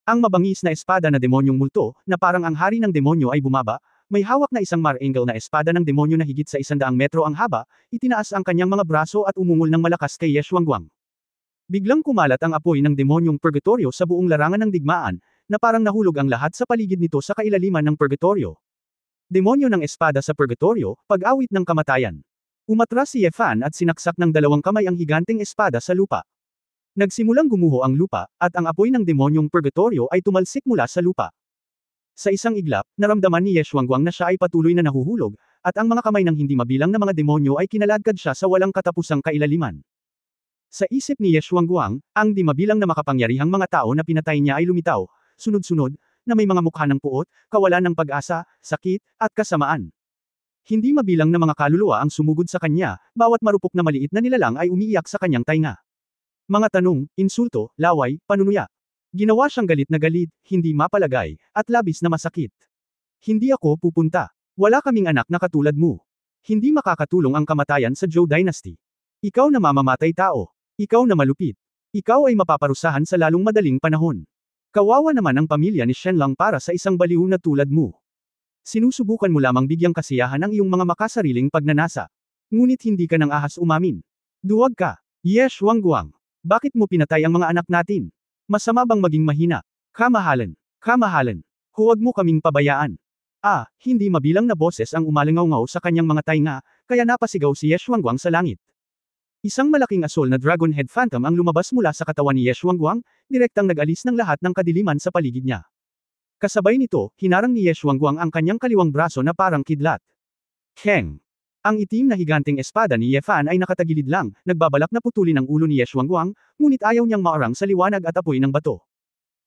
Ang mabangis na espada na demonyong multo, na parang ang hari ng demonyo ay bumaba, may hawak na isang mar-angle na espada ng demonyo na higit sa 100 metro ang haba, itinaas ang kanyang mga braso at umungol ng malakas kay Ye Xuanguang. Biglang kumalat ang apoy ng demonyong purgatorio sa buong larangan ng digmaan, na parang nahulog ang lahat sa paligid nito sa kailaliman ng purgatorio. Demonyo ng espada sa purgatorio, pag-awit ng kamatayan. Umatras si Ye Fan at sinaksak ng dalawang kamay ang higanteng espada sa lupa. Nagsimulang gumuho ang lupa, at ang apoy ng demonyong purgatorio ay tumalsik mula sa lupa. Sa isang iglap, naramdaman ni Ye Xuanguang na siya ay patuloy na nahuhulog, at ang mga kamay ng hindi mabilang na mga demonyo ay kinaladkad siya sa walang katapusang kailaliman. Sa isip ni Ye Xuanguang, ang di mabilang na makapangyarihang mga tao na pinatay niya ay lumitaw, sunod-sunod, na may mga mukha ng puot, kawalan ng pag-asa, sakit, at kasamaan. Hindi mabilang na mga kaluluwa ang sumugod sa kanya, bawat marupok na maliit na nilalang ay umiiyak sa kanyang tainga. Mga tanong, insulto, laway, panunuya. Ginawa siyang galit na galit, hindi mapalagay, at labis na masakit. Hindi ako pupunta. Wala kaming anak na katulad mo. Hindi makakatulong ang kamatayan sa Zhou Dynasty. Ikaw na mamamatay tao. Ikaw na malupit. Ikaw ay mapaparusahan sa lalong madaling panahon. Kawawa naman ang pamilya ni Shenlang para sa isang baliw na tulad mo. Sinusubukan mo lamang bigyang kasiyahan ang iyong mga makasariling pagnanasa. Ngunit hindi ka ng ahas umamin. Duwag ka. Ye Xuanguang. Bakit mo pinatay ang mga anak natin? Masama bang maging mahina? Kamahalan. Kamahalan. Huwag mo kaming pabayaan. Hindi mabilang na boses ang umalingaw-ngaw sa kanyang mga tainga, kaya napasigaw si Ye Xuanguang sa langit. Isang malaking asol na Dragon Head Phantom ang lumabas mula sa katawan ni Ye Xuanguang, direktang nag-alis ng lahat ng kadiliman sa paligid niya. Kasabay nito, hinarang ni Ye Xuanguang ang kanyang kaliwang braso na parang kidlat. Keng! Ang itim na higanteng espada ni Ye Fan ay nakatagilid lang, nagbabalak na putulin ang ulo ni Ye Xuanguang, ngunit ayaw niyang maarang sa liwanag at apoy ng bato.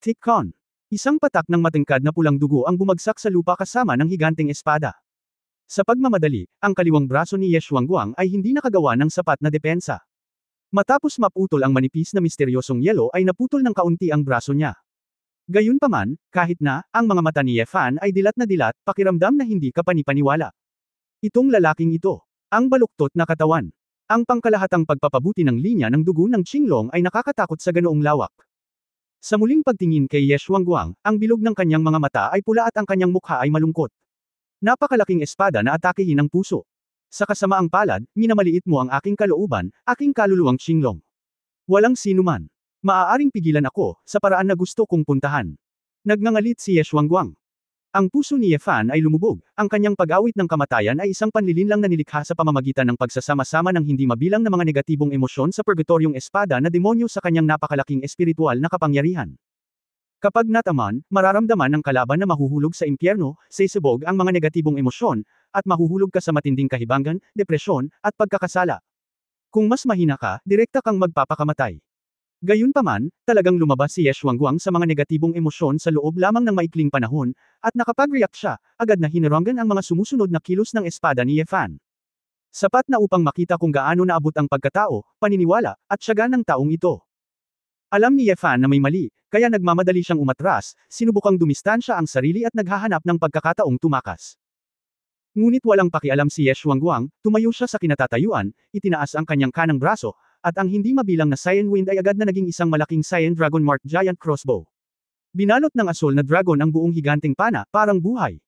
Tikkon! Isang patak ng matingkad na pulang dugo ang bumagsak sa lupa kasama ng higanteng espada. Sa pagmamadali, ang kaliwang braso ni Ye Xuanguang ay hindi nakagawa ng sapat na depensa. Matapos maputol ang manipis na misteryosong yelo ay naputol ng kaunti ang braso niya. Gayunpaman, kahit na, ang mga mata ni Ye Fan ay dilat na dilat, pakiramdam na hindi kapanipaniwala. Itong lalaking ito, ang baluktot na katawan. Ang pangkalahatang pagpapabuti ng linya ng dugo ng Qinglong ay nakakatakot sa ganoong lawak. Sa muling pagtingin kay Ye Xuanguang, ang bilog ng kanyang mga mata ay pula at ang kanyang mukha ay malungkot. Napakalaking espada na atakehin ang puso. Sa kasamaang palad, minamaliit mo ang aking kalooban, aking kaluluwang Qinglong. Walang sinuman. Maaaring pigilan ako, sa paraan na gusto kong puntahan. Nagngangalit si Ye Xuanguang. Ang puso ni Ye Fan ay lumubog, ang kanyang pag-awit ng kamatayan ay isang panlilinlang na nilikha sa pamamagitan ng pagsasama-sama ng hindi mabilang na mga negatibong emosyon sa purgatoryong espada na demonyo sa kanyang napakalaking espiritual na kapangyarihan. Kapag nataman, mararamdaman ng kalaban na mahuhulog sa impyerno, sisibog ang mga negatibong emosyon, at mahuhulog ka sa matinding kahibangan, depresyon, at pagkakasala. Kung mas mahina ka, direkta kang magpapakamatay. Gayunpaman, talagang lumabas si Ye Xuanguang sa mga negatibong emosyon sa loob lamang ng maikling panahon, at nakapag-react siya, agad na hinaranggan ang mga sumusunod na kilos ng espada ni Ye Fan. Sapat na upang makita kung gaano naabot ang pagkatao, paniniwala, at tiyaga ng taong ito. Alam ni Ye Fan na may mali, kaya nagmamadali siyang umatras, sinubukang dumistansya ang sarili at naghahanap ng pagkakataong tumakas. Ngunit walang pakialam si Ye Xuanguang, tumayo siya sa kinatatayuan, itinaas ang kanyang kanang braso, at ang hindi mabilang na Cyan Wind ay agad na naging isang malaking Cyan Dragon Marked Giant Crossbow. Binalot ng asul na dragon ang buong higanteng pana, parang buhay.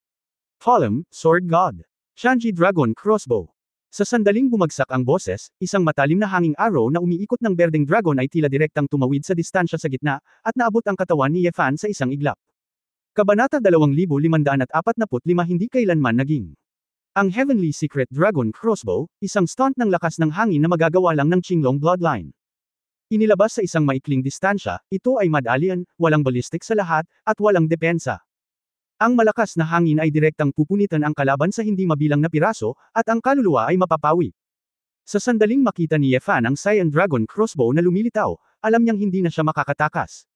Column, Sword God. Shanji Dragon Crossbow. Sa sandaling bumagsak ang boses, isang matalim na hanging arrow na umiikot ng berdeng dragon ay tila direktang tumawid sa distansya sa gitna, at naabot ang katawan ni Ye Fan sa isang iglap. Kabanata 2545 hindi kailanman naging. Ang Heavenly Secret Dragon Crossbow, isang stunt ng lakas ng hangin na magagawa lang ng Qinglong bloodline. Inilabas sa isang maikling distansya, ito ay mad-alien, walang ballistic sa lahat, at walang depensa. Ang malakas na hangin ay direktang pupunitan ang kalaban sa hindi mabilang na piraso, at ang kaluluwa ay mapapawi. Sa sandaling makita ni Ye Fan ang Cyan Dragon Crossbow na lumilitaw, alam niyang hindi na siya makakatakas.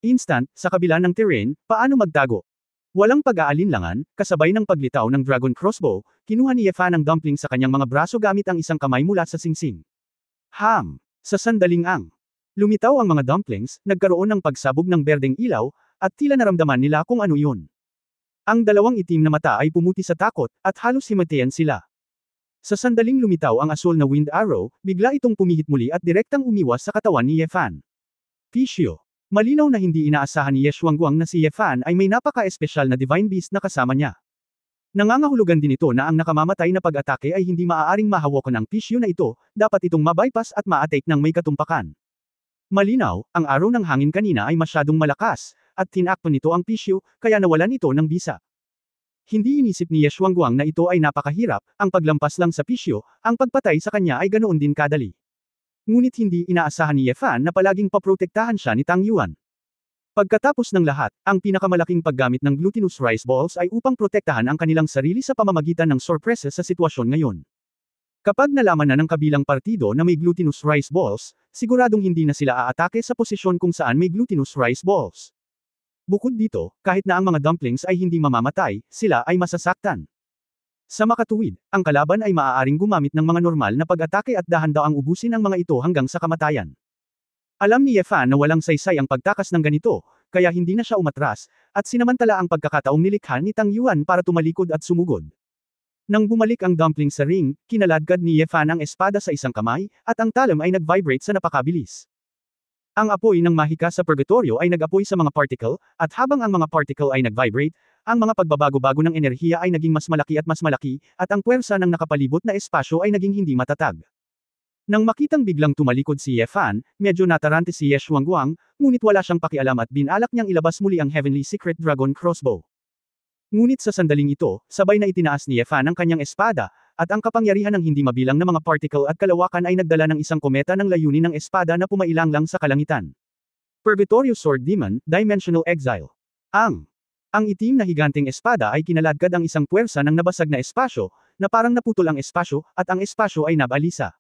Instant, sa kabila ng terrain, paano magtago? Walang pag-aalinlangan, kasabay ng paglitaw ng Dragon Crossbow, kinuha ni Ye Fan ang dumpling sa kanyang mga braso gamit ang isang kamay mula sa singsing. Sa sandaling lumitaw ang mga dumplings, nagkaroon ng pagsabog ng berdeng ilaw, at tila naramdaman nila kung ano yun. Ang dalawang itim na mata ay pumuti sa takot, at halos himatayan sila. Sa sandaling lumitaw ang asul na wind arrow, bigla itong pumihit muli at direktang umiwas sa katawan ni Ye Fan. Pisyo. Malinaw na hindi inaasahan ni Ye Xuanguang na si Ye Fan ay may napaka-espesyal na divine beast na kasama niya. Nangangahulugan din ito na ang nakamamatay na pag-atake ay hindi maaaring mahawakan ang pisyo na ito, dapat itong mabypass at ma-atake ng may katumpakan. Malinaw, ang araw ng hangin kanina ay masyadong malakas, at tinakpan nito ang pisyo, kaya nawalan ito ng bisa. Hindi inisip ni Ye Xuanguang na ito ay napakahirap, ang paglampas lang sa pisyo, ang pagpatay sa kanya ay ganoon din kadali. Ngunit hindi inaasahan ni Ye Fan na palaging paprotektahan siya ni Tang Yuan. Pagkatapos ng lahat, ang pinakamalaking paggamit ng glutinous rice balls ay upang protektahan ang kanilang sarili sa pamamagitan ng sorpresa sa sitwasyon ngayon. Kapag nalaman na ng kabilang partido na may glutinous rice balls, siguradong hindi na sila aatake sa posisyon kung saan may glutinous rice balls. Bukod dito, kahit na ang mga dumplings ay hindi mamamatay, sila ay masasaktan. Sa makatuwid, ang kalaban ay maaaring gumamit ng mga normal na pag-atake at dahan-daang ubusin ang mga ito hanggang sa kamatayan. Alam ni Ye Fan na walang saysay ang pagtakas ng ganito, kaya hindi na siya umatras, at sinamantala ang pagkakataong nilikha ni Tang Yuan para tumalikod at sumugod. Nang bumalik ang dumpling sa ring, kinaladkad ni Ye Fan ang espada sa isang kamay, at ang talam ay nag-vibrate sa napakabilis. Ang apoy ng mahika sa purgatorio ay nag-apoy sa mga particle, at habang ang mga particle ay nag-vibrate, ang mga pagbabago-bago ng enerhiya ay naging mas malaki, at ang puwersa ng nakapalibot na espasyo ay naging hindi matatag. Nang makitang biglang tumalikod si Ye Fan, medyo natarante si Ye Xuanguang, ngunit wala siyang pakialam at binalak niyang ilabas muli ang Heavenly Secret Dragon Crossbow. Ngunit sa sandaling ito, sabay na itinaas ni Ye Fan ang kanyang espada, at ang kapangyarihan ng hindi mabilang na mga particle at kalawakan ay nagdala ng isang kometa ng layunin ng espada na pumailanglang sa kalangitan. Purgatorio Sword Demon, Dimensional Exile. Ang itim na higanteng espada ay kinaladkad ang isang puwersa ng nabasag na espasyo, na parang naputol ang espasyo, at ang espasyo ay nabalisa.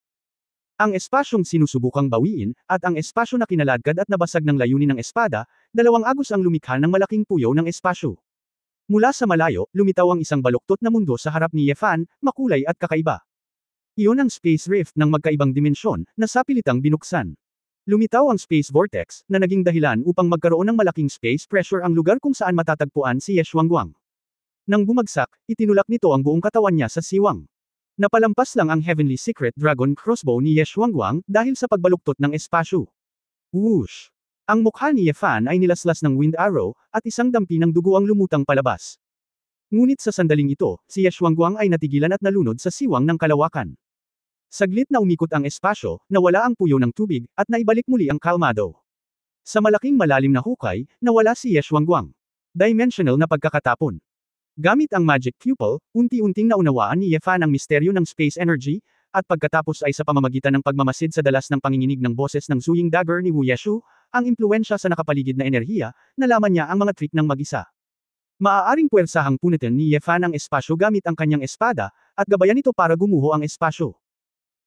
Ang espasyong sinusubukang bawiin, at ang espasyo na kinaladkad at nabasag ng layunin ng espada, dalawang agos ang lumikha ng malaking puyaw ng espasyo. Mula sa malayo, lumitaw ang isang baluktot na mundo sa harap ni Yefan, makulay at kakaiba. Iyon ang space rift ng magkaibang dimensyon, na sapilitang binuksan. Lumitaw ang space vortex, na naging dahilan upang magkaroon ng malaking space pressure ang lugar kung saan matatagpuan si Ye Xuanguang. Nang bumagsak, itinulak nito ang buong katawan niya sa siwang. Napalampas lang ang Heavenly Secret Dragon Crossbow ni Ye Xuanguang dahil sa pagbaluktot ng espasyo. Whoosh! Ang mukha ni Ye Fan ay nilaslas ng wind arrow, at isang dampi ng dugo ang lumutang palabas. Ngunit sa sandaling ito, si Ye Xuanguang ay natigilan at nalunod sa siwang ng kalawakan. Saglit na umikot ang espasyo, nawala ang puyo ng tubig, at naibalik muli ang kalmado. Sa malaking malalim na hukay, nawala si Ye Xuanguang. Dimensional na pagkakatapon. Gamit ang magic pupil, unti-unting naunawaan ni Ye Fan ang misteryo ng space energy, at pagkatapos ay sa pamamagitan ng pagmamasid sa dalas ng panginginig ng boses ng Zuying Dagger ni Wu Yeshu, ang impluensya sa nakapaligid na enerhiya, nalaman niya ang mga trick ng mag-isa. Maaaring puwersahang punitin ni Ye Fan ang espasyo gamit ang kanyang espada, at gabayan ito para gumuho ang espasyo.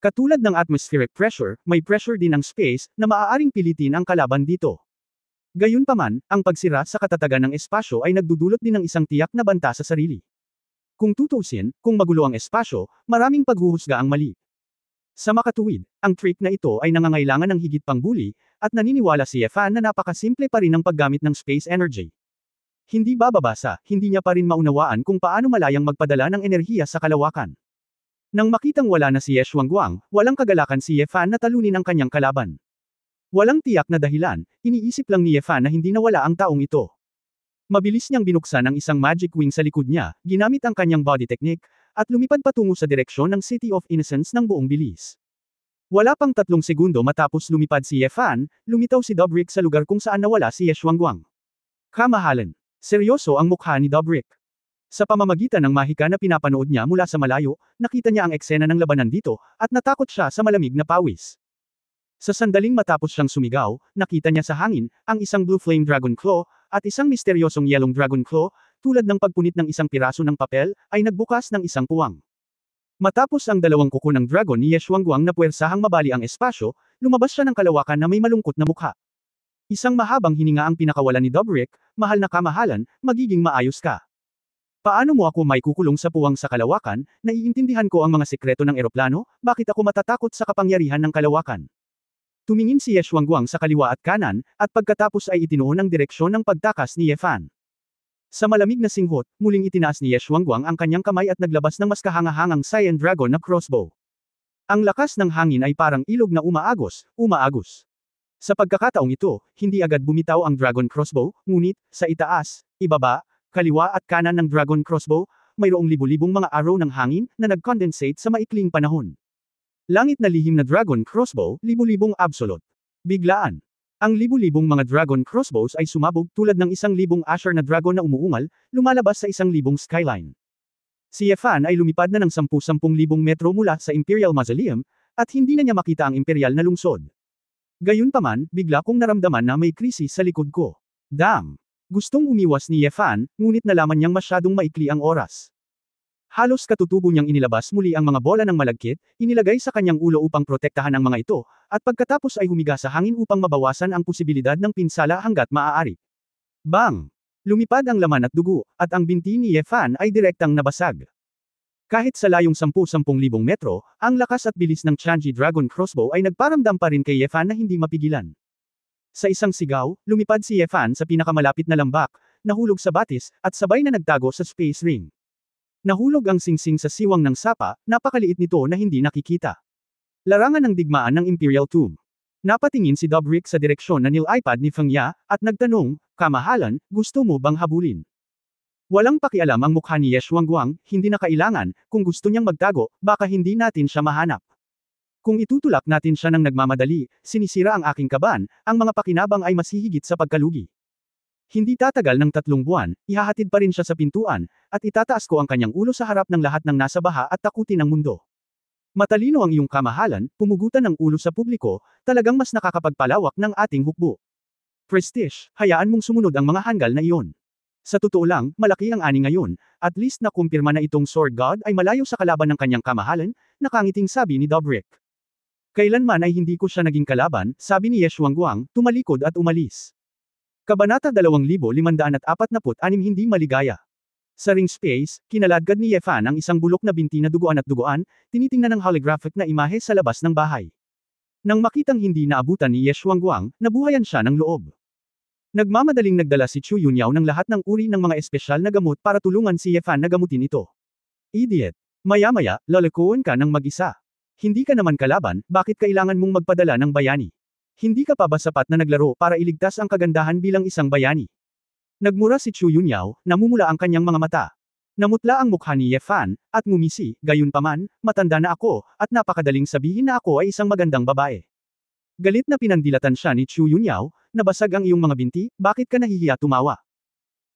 Katulad ng atmospheric pressure, may pressure din ang space, na maaaring pilitin ang kalaban dito. Gayunpaman, ang pagsira sa katatagan ng espasyo ay nagdudulot din ng isang tiyak na banta sa sarili. Kung tutuusin, kung magulo ang espasyo, maraming paghuhusga ang mali. Sa makatuwid, ang trick na ito ay nangangailangan ng higit pang bully, at naniniwala si Ye Fan na napakasimple pa rin ng paggamit ng space energy. Hindi bababasa, hindi niya pa rin maunawaan kung paano malayang magpadala ng enerhiya sa kalawakan. Nang makitang wala na si Ye Xuanguang, walang kagalakan si Ye Fan na talunin ang kanyang kalaban. Walang tiyak na dahilan, iniisip lang ni Ye Fan na hindi nawala ang taong ito. Mabilis niyang binuksan ang isang magic wing sa likod niya, ginamit ang kanyang body technique, at lumipad patungo sa direksyon ng City of Innocence ng buong bilis. Wala pang 3 segundo matapos lumipad si Ye Fan, lumitaw si Dobrik sa lugar kung saan nawala si Ye Xuanguang. Kamahalan. Seryoso ang mukha ni Dobrik. Sa pamamagitan ng mahika na pinapanood niya mula sa malayo, nakita niya ang eksena ng labanan dito, at natakot siya sa malamig na pawis. Sa sandaling matapos siyang sumigaw, nakita niya sa hangin, ang isang Blue Flame Dragon Claw, at isang misteryosong Yellow Dragon Claw, tulad ng pagpunit ng isang piraso ng papel, ay nagbukas ng isang puwang. Matapos ang dalawang kuko ng dragon ni Ye Xuanguang na puwersahang mabali ang espasyo, lumabas siya ng kalawakan na may malungkot na mukha. Isang mahabang hininga ang pinakawalan ni Dobrik, mahal na kamahalan, magiging maayos ka. Paano mo ako may kukulong sa puwang sa kalawakan, naiintindihan ko ang mga sekreto ng eroplano, bakit ako matatakot sa kapangyarihan ng kalawakan? Tumingin si Ye Xuanguang sa kaliwa at kanan, at pagkatapos ay itinuon ang direksyon ng pagtakas ni Ye Fan. Sa malamig na singhot, muling itinaas ni Ye Xuanguang ang kanyang kamay at naglabas ng mas kahangahangang Cyan Dragon na crossbow. Ang lakas ng hangin ay parang ilog na umaagos. Sa pagkakataong ito, hindi agad bumitaw ang Dragon Crossbow, ngunit, sa itaas, ibaba, kaliwa at kanan ng Dragon Crossbow, mayroong libu-libong mga arrow ng hangin na nag-condensate sa maikling panahon. Langit na lihim na Dragon Crossbow, libu-libong absolute. Biglaan. Ang libu-libong mga Dragon Crossbows ay sumabog tulad ng 1,000 Asher na dragon na umuungal, lumalabas sa 1,000 skyline. Si Ye Fan ay lumipad na ng 10,000 metro mula sa Imperial Mausoleum, at hindi na niya makita ang imperial na lungsod. Gayunpaman, bigla kong naramdaman na may krisis sa likod ko. Damn! Gustong umiwas ni Ye Fan, ngunit nalaman niyang masyadong maikli ang oras. Halos katutubo niyang inilabas muli ang mga bola ng malagkit, inilagay sa kanyang ulo upang protektahan ang mga ito, at pagkatapos ay humiga sa hangin upang mabawasan ang posibilidad ng pinsala hanggat maaari. Bang! Lumipad ang laman at dugo, at ang binti ni Ye Fan ay direktang nabasag. Kahit sa layong 10,000 metro, ang lakas at bilis ng Tianji Dragon Crossbow ay nagparamdam pa rin kay Ye Fan na hindi mapigilan. Sa isang sigaw, lumipad si Ye Fan sa pinakamalapit na lambak, nahulog sa batis, at sabay na nagtago sa space ring. Nahulog ang singsing sa siwang ng sapa, napakaliit nito na hindi nakikita. Larangan ng digmaan ng Imperial Tomb. Napatingin si Dobrik sa direksyon na nil-iPad ni Feng Ya, at nagtanong, "Kamahalan, gusto mo bang habulin?" Walang pakialam ang mukha ni Ye Xuanguang, hindi na kailangan, kung gusto niyang magtago, baka hindi natin siya mahanap. Kung itutulak natin siya ng nagmamadali, sinisira ang aking kaban, ang mga pakinabang ay mas hihigit sa pagkalugi. Hindi tatagal ng 3 buwan, ihahatid pa rin siya sa pintuan, at itataas ko ang kanyang ulo sa harap ng lahat ng nasa baha at takutin ang mundo. Matalino ang iyong kamahalan, pumugutan ng ulo sa publiko, talagang mas nakakapagpalawak ng ating hukbo. Prestige, hayaan mong sumunod ang mga hanggal na iyon. Sa totoo lang, malaki ang ani ngayon, at least na kumpirma na itong Sword God ay malayo sa kalaban ng kanyang kamahalan, nakangiting sabi ni Dobrik. Kailanman ay hindi ko siya naging kalaban, sabi ni Ye Xuanguang, tumalikod at umalis. Kabanata 2546 Hindi maligaya. Sa ring space, kinaladkad ni Ye Fan ang isang bulok na binti na duguan at duguan, tinitingnan ng holographic na imahe sa labas ng bahay. Nang makitang hindi naabutan ni Ye Xuanguang, nabuhayan siya ng loob. Nagmamadaling nagdala si Chu Yunyao ng lahat ng uri ng mga espesyal na gamot para tulungan si Ye Fan na gamutin ito. Idiot! Maya-maya, lalekuan ka ng mag-isa. Hindi ka naman kalaban, bakit kailangan mong magpadala ng bayani? Hindi ka pa ba sapat na naglaro para iligtas ang kagandahan bilang isang bayani? Nagmura si Chu Yunyao, namumula ang kanyang mga mata. Namutla ang mukha ni Ye Fan, at ngumisi, gayunpaman, matanda na ako, at napakadaling sabihin na ako ay isang magandang babae. Galit na pinandilatan siya ni Chu Yunyao, nabasag ang iyong mga binti, bakit ka nahihiya tumawa?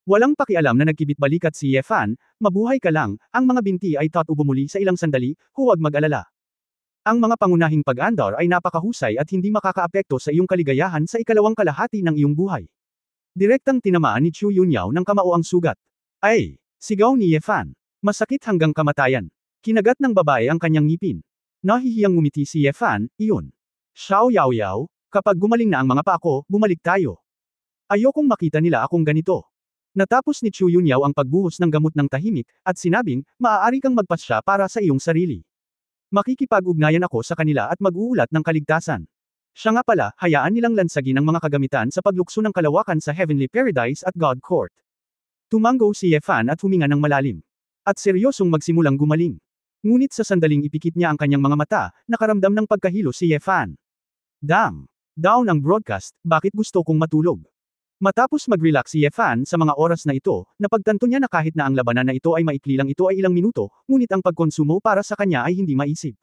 Walang pakialam na nagkibit-balikat si Ye Fan, mabuhay ka lang, ang mga binti ay tatubo muli sa ilang sandali, huwag mag-alala. Ang mga pangunahing pag-andar ay napakahusay at hindi makakaapekto sa iyong kaligayahan sa ikalawang kalahati ng iyong buhay. Direktang tinamaan ni Chu Yunyao ng kamao ang sugat. Ay! Sigaw ni Ye Fan. Masakit hanggang kamatayan. Kinagat ng babae ang kanyang ngipin. Nahihiyang ngumiti si Ye Fan, iyon. Xiao Yao Yao, kapag gumaling na ang mga pa ko, bumalik tayo. Ayokong makita nila akong ganito. Natapos ni Chu Yunyao ang pagbuhos ng gamot ng tahimik, at sinabing, maaari kang magpasya para sa iyong sarili. Makikipag-ugnayan ako sa kanila at mag-uulat ng kaligtasan. Siya nga pala, hayaan nilang lansagin ang mga kagamitan sa paglukso ng kalawakan sa Heavenly Paradise at God Court. Tumango si Ye Fan at huminga ng malalim. At seryosong magsimulang gumaling. Ngunit sa sandaling ipikit niya ang kanyang mga mata, nakaramdam ng pagkahilo si Ye Fan. Damn! Down ang broadcast, bakit gusto kong matulog? Matapos mag-relax si Ye Fan sa mga oras na ito, napagtanto niya na kahit na ang labanan na ito ay maikli lang ito ay ilang minuto, ngunit ang pagkonsumo para sa kanya ay hindi maisip.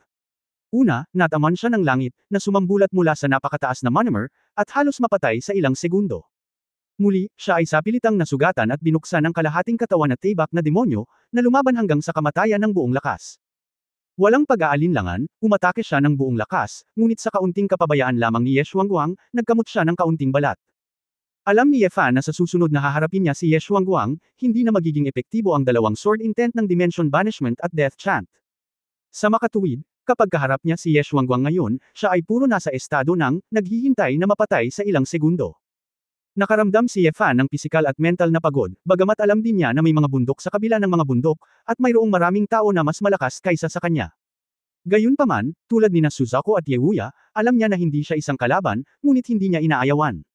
Una, nataman siya ng langit, na sumambulat mula sa napakataas na monomer, at halos mapatay sa ilang segundo. Muli, siya ay sapilitang nasugatan at binuksan ang kalahating katawan at tibak na demonyo, na lumaban hanggang sa kamatayan ng buong lakas. Walang pag-aalinlangan, umatake siya ng buong lakas, ngunit sa kaunting kapabayaan lamang ni Ye Xuanguang, nagkamot siya ng kaunting balat. Alam ni Ye Fan na sa susunod na haharapin niya si Ye Xuanguang, hindi na magiging epektibo ang dalawang sword intent ng Dimension Banishment at Death Chant. Sa makatuwid, kapag kaharap niya si Ye Xuanguang ngayon, siya ay puro nasa estado ng, naghihintay na mapatay sa ilang segundo. Nakaramdam si Ye Fan ng pisikal at mental na pagod, bagamat alam din niya na may mga bundok sa kabila ng mga bundok, at mayroong maraming tao na mas malakas kaysa sa kanya. Gayunpaman, tulad ni na Suzaku at Ye Wuya, alam niya na hindi siya isang kalaban, ngunit hindi niya inaayawan.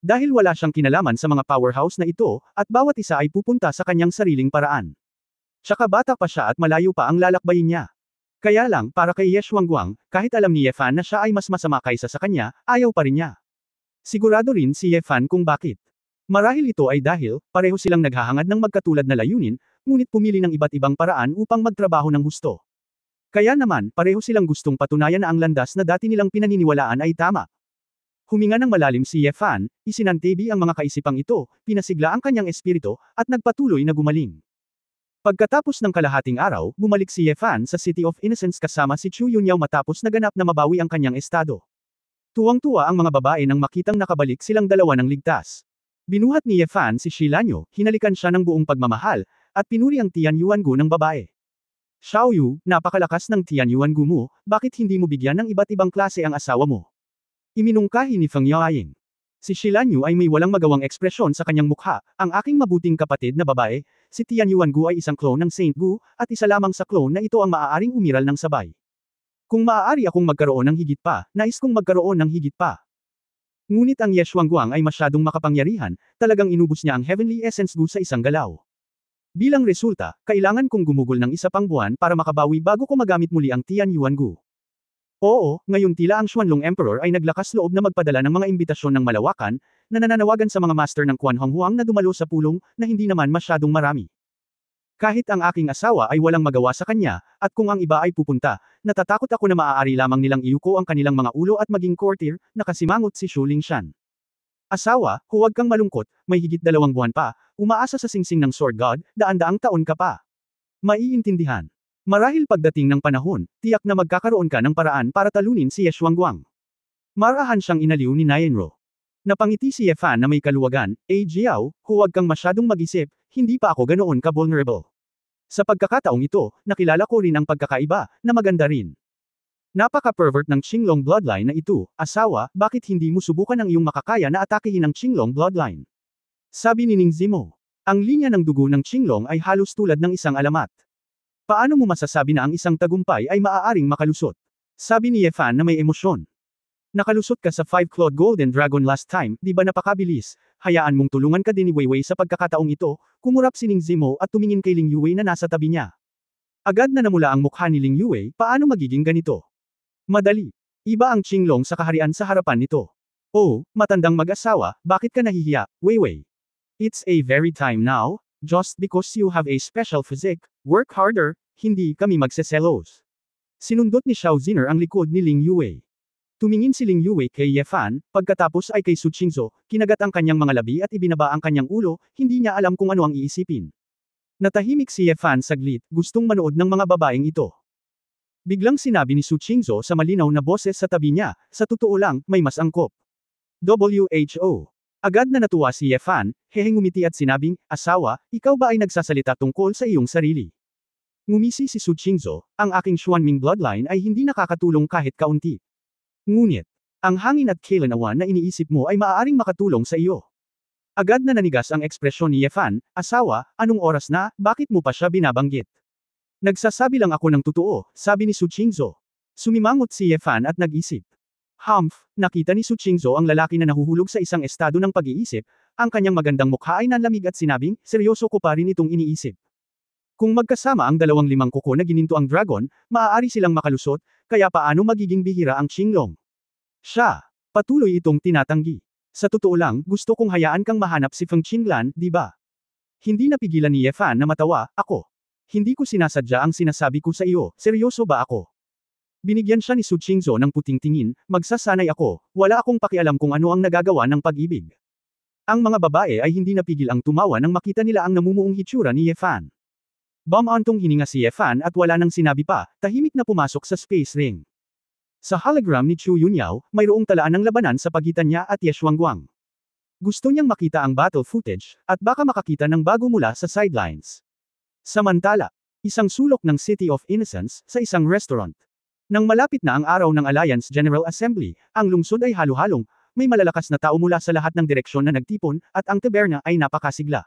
Dahil wala siyang kinalaman sa mga powerhouse na ito, at bawat isa ay pupunta sa kanyang sariling paraan. Tsaka bata pa siya at malayo pa ang lalakbayin niya. Kaya lang, para kay Ye Xuanguang, kahit alam ni Ye Fan na siya ay mas masama kaysa sa kanya, ayaw pa rin niya. Sigurado rin si Ye Fan kung bakit. Marahil ito ay dahil, pareho silang naghahangad ng magkatulad na layunin, ngunit pumili ng iba't ibang paraan upang magtrabaho ng husto. Kaya naman, pareho silang gustong patunayan na ang landas na dati nilang pinaniniwalaan ay tama. Huminga ng malalim si Ye Fan, isinantabi ang mga kaisipang ito, pinasigla ang kanyang espiritu, at nagpatuloy na gumaling. Pagkatapos ng kalahating araw, bumalik si Ye Fan sa City of Innocence kasama si Chu Yunyao matapos naganap na mabawi ang kanyang estado. Tuwang-tuwa ang mga babae nang makitang nakabalik silang dalawa ng ligtas. Binuhat ni Ye Fan si Shi Lanyo, hinalikan siya ng buong pagmamahal, at pinuri ang Tian Yuangu ng babae. Xiao Yu, napakalakas ng Tian Yuangu mo, bakit hindi mo bigyan ng iba't ibang klase ang asawa mo? Iminungkahi ni Feng Yaoying. Si Shi Lanyu ay may walang magawang ekspresyon sa kanyang mukha, ang aking mabuting kapatid na babae, si Tian Yuangu ay isang clone ng Saint Gu, at isa lamang sa clone na ito ang maaaring umiral ng sabay. Kung maaari akong magkaroon ng higit pa, nais kong magkaroon ng higit pa. Ngunit ang Ye Xuanguang ay masyadong makapangyarihan, talagang inubos niya ang Heavenly Essence Gu sa isang galaw. Bilang resulta, kailangan kong gumugol ng isa pang buwan para makabawi bago ko magamit muli ang Tian Yuangu. Oo, ngayon tila ang Xuanlong Emperor ay naglakas loob na magpadala ng mga imbitasyon ng malawakan, na nananawagan sa mga master ng Quan Hong Huang na dumalo sa pulong, na hindi naman masyadong marami. Kahit ang aking asawa ay walang magawa sa kanya, at kung ang iba ay pupunta, natatakot ako na maaari lamang nilang iuko ang kanilang mga ulo at maging courtier, nakasimangot si Xu Lingshan. Asawa, huwag kang malungkot, may higit 2 buwan pa, umaasa sa singsing ng Sword God, daan-daang taon ka pa. Maiintindihan. Marahil pagdating ng panahon, tiyak na magkakaroon ka ng paraan para talunin si Ye Xuanguang. Marahan siyang inaliw ni Nianro. Napangiti si Yefan na may kaluwagan, Jiao, huwag kang masyadong mag-isip, hindi pa ako ganoon ka-vulnerable. Sa pagkakataong ito, nakilala ko rin ang pagkakaiba, na maganda rin. Napaka-pervert ng Qinglong bloodline na ito, asawa, bakit hindi mo subukan ang iyong makakaya na atakehin ang Qinglong bloodline? Sabi ni Ning Zimo. Ang linya ng dugo ng Qinglong ay halos tulad ng isang alamat. Paano mo masasabi na ang isang tagumpay ay maaaring makalusot? Sabi ni Yefan na may emosyon. Nakalusot ka sa 5-clawed golden dragon last time, di ba napakabilis? Hayaan mong tulungan ka din ni Weiwei sa pagkakataong ito, kumurap si Ning Zimo at tumingin kay Ling Yue na nasa tabi niya. Agad na namula ang mukha ni Ling Yue, paano magiging ganito? Madali. Iba ang Qinglong sa kaharian sa harapan nito. Oh, matandang mag-asawa, bakit ka nahihiya, Weiwei? It's a very time now, just because you have a special physique, work harder, hindi kami magseselos. Sinundot ni Xiao Ziner ang likod ni Ling Yue. Tumingin si Ling Yue kay Yefan, pagkatapos ay kay Su Qingzhou, kinagat ang kanyang mga labi at ibinaba ang kanyang ulo, hindi niya alam kung ano ang iisipin. Natahimik si Yefan saglit, gustong manood ng mga babaeng ito. Biglang sinabi ni Su Qingzhou sa malinaw na boses sa tabi niya, sa totoo lang, may mas angkop. WHO. Agad na natuwa si Yefan, hehengumiti at sinabing, asawa, ikaw ba ay nagsasalita tungkol sa iyong sarili? Ngumisi si Su Qingzhou, ang aking Xuanming bloodline ay hindi nakakatulong kahit kaunti. Ngunit, ang hangin at kailanawan na iniisip mo ay maaaring makatulong sa iyo. Agad na nanigas ang ekspresyon ni Yefan, asawa, anong oras na, bakit mo pa siya binabanggit? Nagsasabi lang ako ng totoo, sabi ni Su Qingzhou. Sumimangot si Yefan at nag-isip. Humph, nakita ni Su Qingzhou ang lalaki na nahuhulog sa isang estado ng pag-iisip, ang kanyang magandang mukha ay nanlamig at sinabing, seryoso ko pa rin itong iniisip. Kung magkasama ang 25 kuko na gininto ang dragon, maaari silang makalusot, kaya paano magiging bihira ang Qinglong? Siya, patuloy itong tinatanggi. Sa totoo lang, gusto kong hayaan kang mahanap si Feng Qinglan, di ba? Hindi napigilan ni Yefan na matawa, ako. Hindi ko sinasadya ang sinasabi ko sa iyo, seryoso ba ako? Binigyan siya ni Su Qingzhou ng puting tingin, magsasanay ako, wala akong pakialam kung ano ang nagagawa ng pag-ibig. Ang mga babae ay hindi napigil ang tumawa nang makita nila ang namumuong hitsura ni Yefan. Bumantong hininga si Yefan at wala nang sinabi pa, tahimik na pumasok sa space ring. Sa hologram ni Chu Yunyao, mayroong talaan ng labanan sa pagitan niya at Ye Shuangguang. Gusto niyang makita ang battle footage, at baka makakita ng bago mula sa sidelines. Samantala, isang sulok ng City of Innocence, sa isang restaurant. Nang malapit na ang araw ng Alliance General Assembly, ang lungsod ay halo-halong, may malalakas na tao mula sa lahat ng direksyon na nagtipon, at ang taberna ay napakasigla.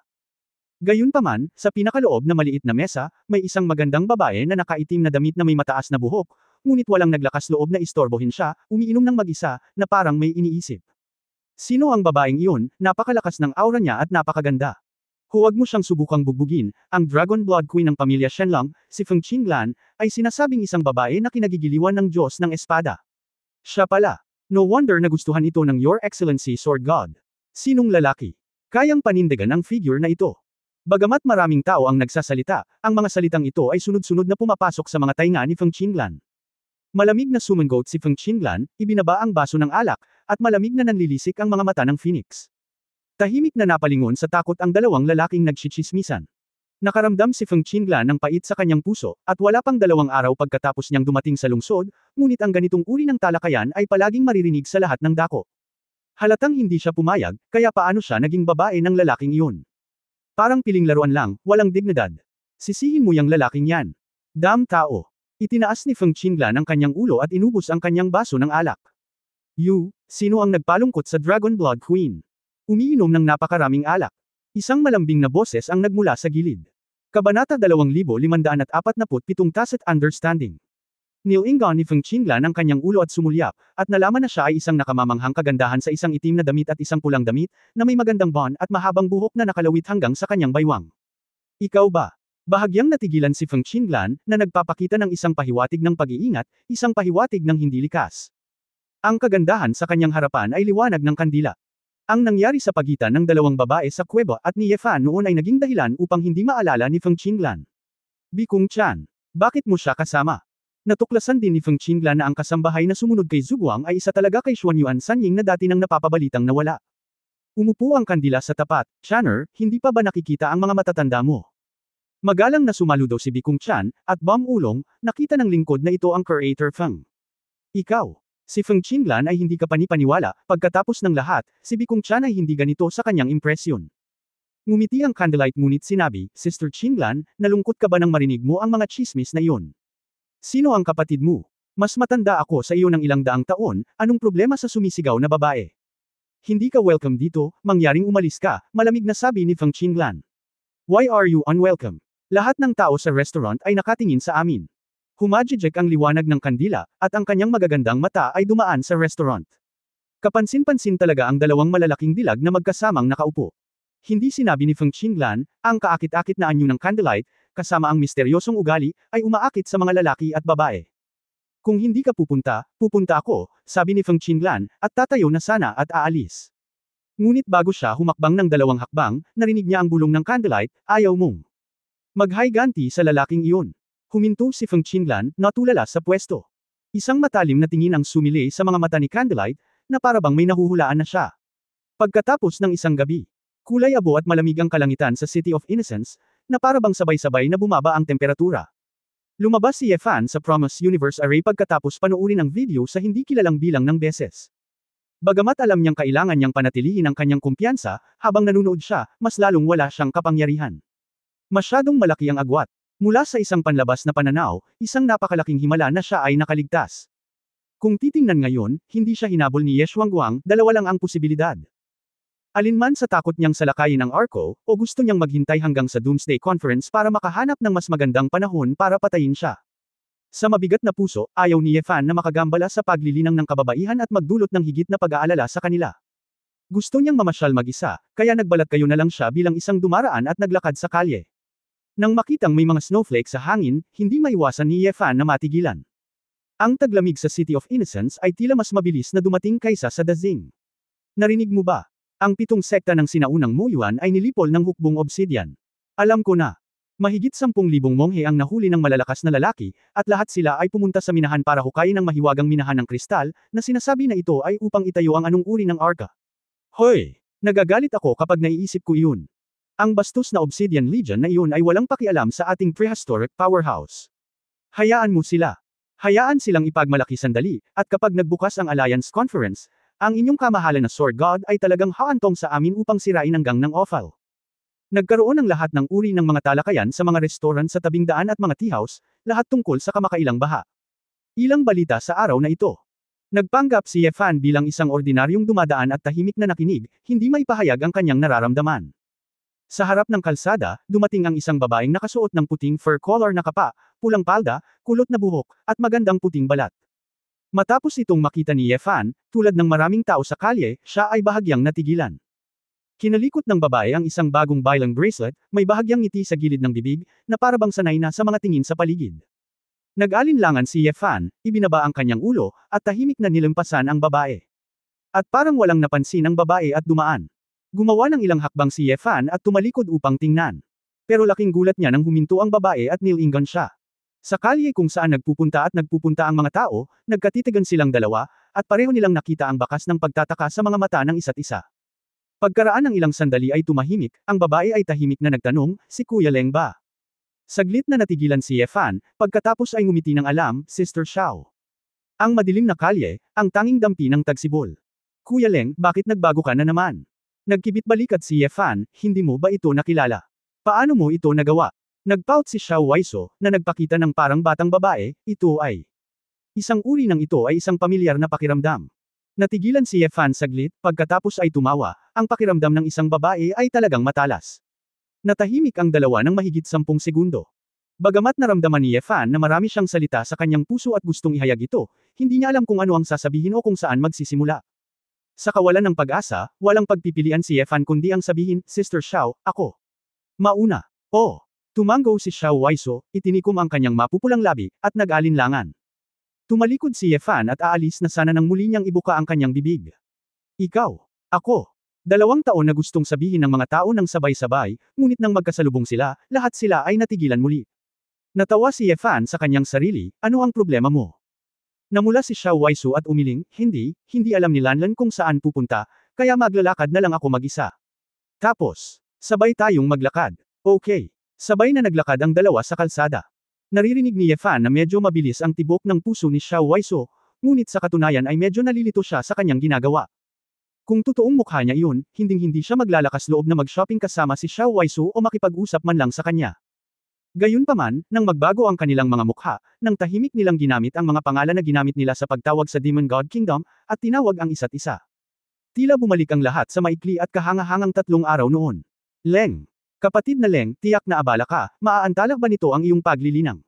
Gayunpaman, sa pinakaloob na maliit na mesa, may isang magandang babae na nakaitim na damit na may mataas na buhok, ngunit walang naglakas loob na istorbohin siya, umiinom ng mag-isa, na parang may iniisip. Sino ang babaeng iyon? Napakalakas ng aura niya at napakaganda. Huwag mo siyang subukang bugbugin, ang Dragon Blood Queen ng pamilya Shenlong, si Feng Qinglan, ay sinasabing isang babae na kinagigiliwan ng Diyos ng Espada. Siya pala. No wonder na gustuhan ito ng Your Excellency Sword God. Sinong lalaki? Kayang panindigan ang figure na ito. Bagamat maraming tao ang nagsasalita, ang mga salitang ito ay sunod-sunod na pumapasok sa mga tainga ni Feng Qinglan. Malamig na sumangot si Feng Qinglan, ibinaba ang baso ng alak, at malamig na nanlilisik ang mga mata ng phoenix. Tahimik na napalingon sa takot ang dalawang lalaking nagchichismisan. Nakaramdam si Feng Qinglan ng pait sa kanyang puso, at wala pang 2 araw pagkatapos niyang dumating sa lungsod, ngunit ang ganitong uri ng talakayan ay palaging maririnig sa lahat ng dako. Halatang hindi siya pumayag, kaya paano siya naging babae ng lalaking iyon? Parang piling laruan lang, walang dignidad. Sisihin mo yang lalaking yan. Dam tao. Itinaas ni Feng Qinglan ang kanyang ulo at inubos ang kanyang baso ng alak. Sino ang nagpalungkot sa Dragon Blood Queen? Umiinom ng napakaraming alak. Isang malambing na boses ang nagmula sa gilid. Kabanata 2547 Tacit Understanding. Nilingon ni Feng Qinglan ang kanyang ulo at sumulyap, at nalaman na siya ay isang nakamamanghang kagandahan sa isang itim na damit at isang pulang damit, na may magandang bond at mahabang buhok na nakalawit hanggang sa kanyang baywang. Ikaw ba? Bahagyang natigilan si Feng Qinglan, na nagpapakita ng isang pahiwatig ng pag-iingat, isang pahiwatig ng hindi likas. Ang kagandahan sa kanyang harapan ay liwanag ng kandila. Ang nangyari sa pagitan ng 2 babae sa kuweba at ni Yefan noon ay naging dahilan upang hindi maalala ni Feng Qinglan. Bikung Chan, bakit mo siya kasama? Natuklasan din ni Feng Qinglan na ang kasambahay na sumunod kay Zhuguang ay isa talaga kay Xuanyuan Sanying na dati nang napapabalitang nawala. Umupo ang kandila sa tapat, Channer, hindi pa ba nakikita ang mga matatanda mo? Magalang na sumaludo si Bikung Chan, at Bam Ulong, nakita ng lingkod na ito ang Creator Feng. Ikaw. Si Feng Qinglan ay hindi ka panipaniwala, pagkatapos ng lahat, si Bikong Chan ay hindi ganito sa kanyang impresyon. Ngumiti ang Candlelight ngunit sinabi, Sister Qinglan, nalungkot ka ba nang marinig mo ang mga chismis na iyon? Sino ang kapatid mo? Mas matanda ako sa iyo ng ilang daang taon, anong problema sa sumisigaw na babae? Hindi ka welcome dito, mangyaring umalis ka, malamig na sabi ni Feng Qinglan. Why are you unwelcome? Lahat ng tao sa restaurant ay nakatingin sa amin. Humajijek ang liwanag ng kandila, at ang kanyang magagandang mata ay dumaan sa restaurant. Kapansin-pansin talaga ang dalawang malalaking dilag na magkasamang nakaupo. Hindi sinabi ni Feng Qinglan, ang kaakit-akit na anyo ng Candlelight, kasama ang misteryosong ugali, ay umaakit sa mga lalaki at babae. Kung hindi ka pupunta, pupunta ako, sabi ni Feng Qinglan, at tatayo na sana at aalis. Ngunit bago siya humakbang ng 2 hakbang, narinig niya ang bulong ng Candlelight, ayaw mong maghiganti sa lalaking iyon. Huminto si Feng Qinglan, natulala sa pwesto. Isang matalim na tingin ang sumili sa mga mata ni Candlelight, na parabang may nahuhulaan na siya. Pagkatapos ng isang gabi, kulay abo at malamig ang kalangitan sa City of Innocence, na parabang sabay-sabay na bumaba ang temperatura. Lumabas si Ye Fan sa Promise Universe Array pagkatapos panoorin ang video sa hindi kilalang bilang ng beses. Bagamat alam niyang kailangan niyang panatilihin ang kanyang kumpiyansa, habang nanunood siya, mas lalong wala siyang kapangyarihan. Masyadong malaki ang agwat. Mula sa isang panlabas na pananaw, isang napakalaking himala na siya ay nakaligtas. Kung titingnan ngayon, hindi siya hinabol ni Ye Xuanguang, dalawa lang ang posibilidad. Alinman sa takot niyang salakayin ang Arco, o gusto niyang maghintay hanggang sa Doomsday Conference para makahanap ng mas magandang panahon para patayin siya. Sa mabigat na puso, ayaw ni Ye Fan na makagambala sa paglilinang ng kababaihan at magdulot ng higit na pag-aalala sa kanila. Gusto niyang mamasyal mag-isa, kaya nagbalat kayo na lang siya bilang isang dumaraan at naglakad sa kalye. Nang makitang may mga snowflake sa hangin, hindi maiwasan ni Ye Fan na matigilan. Ang taglamig sa City of Innocence ay tila mas mabilis na dumating kaysa sa Dazing. Narinig mo ba? Ang 7 sekta ng sinaunang Muyuan ay nilipol ng hukbong obsidian. Alam ko na. Mahigit 10,000 monghe ang nahuli ng malalakas na lalaki, at lahat sila ay pumunta sa minahan para hukayin ang mahiwagang minahan ng kristal, na sinasabi na ito ay upang itayo ang anong uri ng arka. Hoy! Nagagalit ako kapag naiisip ko iyon. Ang bastos na Obsidian Legion na iyon ay walang pakialam sa ating prehistoric powerhouse. Hayaan mo sila. Hayaan silang ipagmalaki sandali, at kapag nagbukas ang Alliance Conference, ang inyong kamahalan na Sword God ay talagang haantong sa amin upang sirain ang gang ng Offal. Nagkaroon ng lahat ng uri ng mga talakayan sa mga restaurant sa tabing daan at mga tea house, lahat tungkol sa kamakailang baha. Ilang balita sa araw na ito. Nagpanggap si Ye Fan bilang isang ordinaryong dumadaan at tahimik na nakinig, hindi maipahayag ang kanyang nararamdaman. Sa harap ng kalsada, dumating ang isang babaeng nakasuot ng puting fur collar na kapa, pulang palda, kulot na buhok, at magandang puting balat. Matapos itong makita ni Ye Fan, tulad ng maraming tao sa kalye, siya ay bahagyang natigilan. Kinalikot ng babae ang isang bagong bilang bracelet, may bahagyang ngiti sa gilid ng bibig, na parabang sanay na sa mga tingin sa paligid. Nag-alinlangan si Ye Fan, ibinaba ang kanyang ulo, at tahimik na nilampasan ang babae. At parang walang napansin ang babae at dumaan. Gumawa ng ilang hakbang si Ye Fan at tumalikod upang tingnan. Pero laking gulat niya nang huminto ang babae at nilingon siya. Sa kalye kung saan nagpupunta ang mga tao, nagkatitigan silang dalawa, at pareho nilang nakita ang bakas ng pagtataka sa mga mata ng isa't isa. Pagkaraan ng ilang sandali ay tumahimik, ang babae ay tahimik na nagtanong, si Kuya Leng ba? Saglit na natigilan si Ye Fan, pagkatapos ay ngumiti ng alam, Sister Xiao. Ang madilim na kalye, ang tanging dampi ng tagsibol. Kuya Leng, bakit nagbago ka na naman? Nagkibit balikat si Ye Fan, hindi mo ba ito nakilala? Paano mo ito nagawa? Nagpout si Xiao Waiso, na nagpakita ng parang batang babae, ito ay. Isang uri ng ito ay isang pamilyar na pakiramdam. Natigilan si Ye Fan saglit, pagkatapos ay tumawa, ang pakiramdam ng isang babae ay talagang matalas. Natahimik ang dalawa ng mahigit 10 segundo. Bagamat naramdaman ni Ye Fan na marami siyang salita sa kanyang puso at gustong ihayag ito, hindi niya alam kung ano ang sasabihin o kung saan magsisimula. Sa kawalan ng pag-asa, walang pagpipilian si Ye Fan kundi ang sabihin, Sister Xiao, ako. Mauna. Oh. Tumango si Xiao Waiso, itinikom ang kanyang mapupulang labi, at nag-alinlangan. Tumalikod si Ye Fan at aalis na sana nang muli niyang ibuka ang kanyang bibig. Ikaw. Ako. 2 taon na gustong sabihin ng mga tao ng sabay-sabay, ngunit nang magkasalubong sila, lahat sila ay natigilan muli. Natawa si Ye Fan sa kanyang sarili, ano ang problema mo? Namula si Xiao Waiso at umiling, hindi alam ni Lanlan kung saan pupunta, kaya maglalakad na lang ako mag-isa. Tapos, sabay tayong maglakad. Okay. Sabay na naglakad ang dalawa sa kalsada. Naririnig ni Ye Fan na medyo mabilis ang tibok ng puso ni Xiao Waiso, ngunit sa katunayan ay medyo nalilito siya sa kanyang ginagawa. Kung totoong mukha niya iyon, hinding-hindi siya maglalakas loob na mag-shopping kasama si Xiao Waisu o makipag-usap man lang sa kanya. Gayunpaman, nang magbago ang kanilang mga mukha, nang tahimik nilang ginamit ang mga pangalan na ginamit nila sa pagtawag sa Demon God Kingdom, at tinawag ang isa't isa. Tila bumalik ang lahat sa maikli at kahangahangang 3 araw noon. Leng. Kapatid na Leng, tiyak na abala ka, maaantala ba nito ang iyong paglilinang?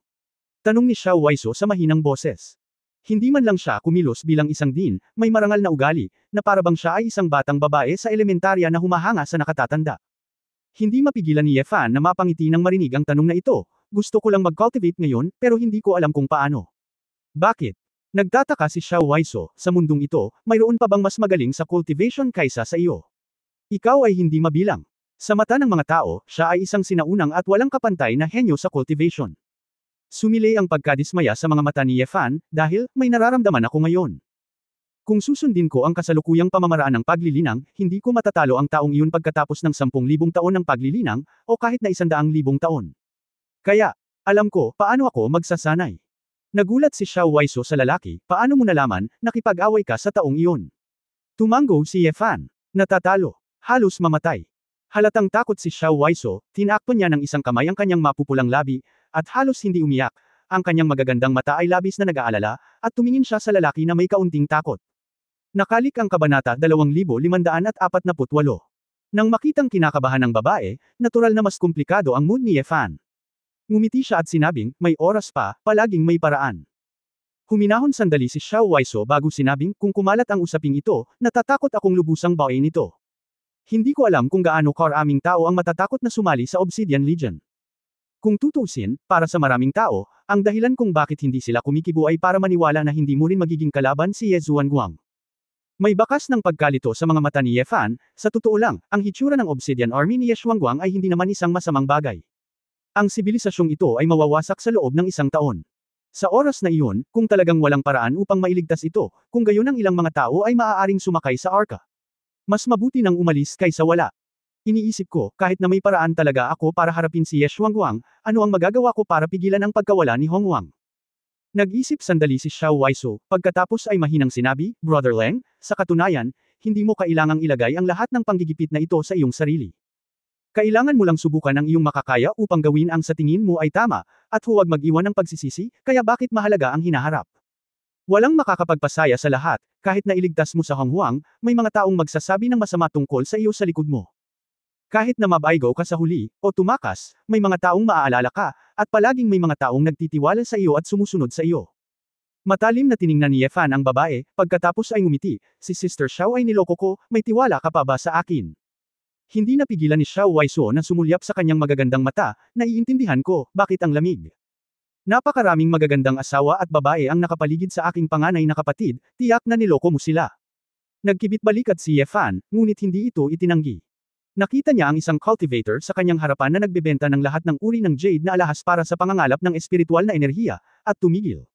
Tanong ni Xiao Waisu sa mahinang boses. Hindi man lang siya kumilos bilang isang dean, may marangal na ugali, na parabang siya ay isang batang babae sa elementarya na humahanga sa nakatatanda. Hindi mapigilan ni Ye Fan na mapangiti nang marinig ang tanong na ito, gusto ko lang mag-cultivate ngayon, pero hindi ko alam kung paano. Bakit? Nagtataka si Xiao Waisu, sa mundong ito, mayroon pa bang mas magaling sa cultivation kaysa sa iyo? Ikaw ay hindi mabilang. Sa mata ng mga tao, siya ay isang sinaunang at walang kapantay na henyo sa cultivation. Sumilay ang pagkadismaya sa mga mata ni Ye Fan, dahil, may nararamdaman ako ngayon. Kung susundin ko ang kasalukuyang pamamaraan ng paglilinang, hindi ko matatalo ang taong iyon pagkatapos ng 10,000 taon ng paglilinang, o kahit na 100,000 taon. Kaya, alam ko, paano ako magsasanay. Nagulat si Xiao Waisu sa lalaki, paano mo nalaman, nakipag-away ka sa taong iyon? Tumango si Ye Fan. Natatalo. Halos mamatay. Halatang takot si Xiao Waisu, tinakpan niya ng isang kamay ang kanyang mapupulang labi, at halos hindi umiyak, ang kanyang magagandang mata ay labis na nag-aalala, at tumingin siya sa lalaki na may kaunting takot. Nakalik ang kabanata 2548. Nang makitang kinakabahan ng babae, natural na mas komplikado ang mood ni Ye Fan. Ngumiti siya at sinabing, may oras pa, palaging may paraan. Huminahon sandali si Xiao Waisu bago sinabing, kung kumalat ang usaping ito, natatakot akong lubusang bawain ito. Hindi ko alam kung gaano karaming tao ang matatakot na sumali sa Obsidian Legion. Kung tutuusin, para sa maraming tao, ang dahilan kung bakit hindi sila kumikibo ay para maniwala na hindi mo rin magiging kalaban si Ye Zhuangguang. May bakas ng pagkalito sa mga mata ni Ye Fan, sa totoo lang, ang hitsura ng Obsidian Army ni Ye Zhuangguang ay hindi naman isang masamang bagay. Ang sibilisasyong ito ay mawawasak sa loob ng 1 taon. Sa oras na iyon, kung talagang walang paraan upang mailigtas ito, kung gayon ang ilang mga tao ay maaaring sumakay sa arka. Mas mabuti nang umalis kaysa wala. Iniisip ko, kahit na may paraan talaga ako para harapin si Ye Zhuangguang, ano ang magagawa ko para pigilan ang pagkawala ni Hong Wang? Nag-isip sandali si Xiao Waisu, pagkatapos ay mahinang sinabi, Brother Leng, sa katunayan, hindi mo kailangang ilagay ang lahat ng panggigipit na ito sa iyong sarili. Kailangan mo lang subukan ang iyong makakaya upang gawin ang sa tingin mo ay tama, at huwag mag-iwan ng pagsisisi, kaya bakit mahalaga ang hinaharap? Walang makakapagpasaya sa lahat, kahit na iligtas mo sa Hong Wang, may mga taong magsasabi ng masama tungkol sa iyo sa likod mo. Kahit na mabaigaw ka sa huli, o tumakas, may mga taong maaalala ka, at palaging may mga taong nagtitiwala sa iyo at sumusunod sa iyo. Matalim na tiningnan ni Ye Fan ang babae, pagkatapos ay ngumiti, si Sister Xiao ay niloko ko, may tiwala ka pa ba sa akin? Hindi napigilan ni Xiao Waisu na sumulyap sa kanyang magagandang mata, naiintindihan ko, bakit ang lamig. Napakaraming magagandang asawa at babae ang nakapaligid sa aking panganay na kapatid, tiyak na niloko mo sila. Nagkibit balikat si Ye Fan, ngunit hindi ito itinanggi. Nakita niya ang isang cultivator sa kanyang harapan na nagbebenta ng lahat ng uri ng jade na alahas para sa pangangalap ng espiritual na enerhiya, at tumigil.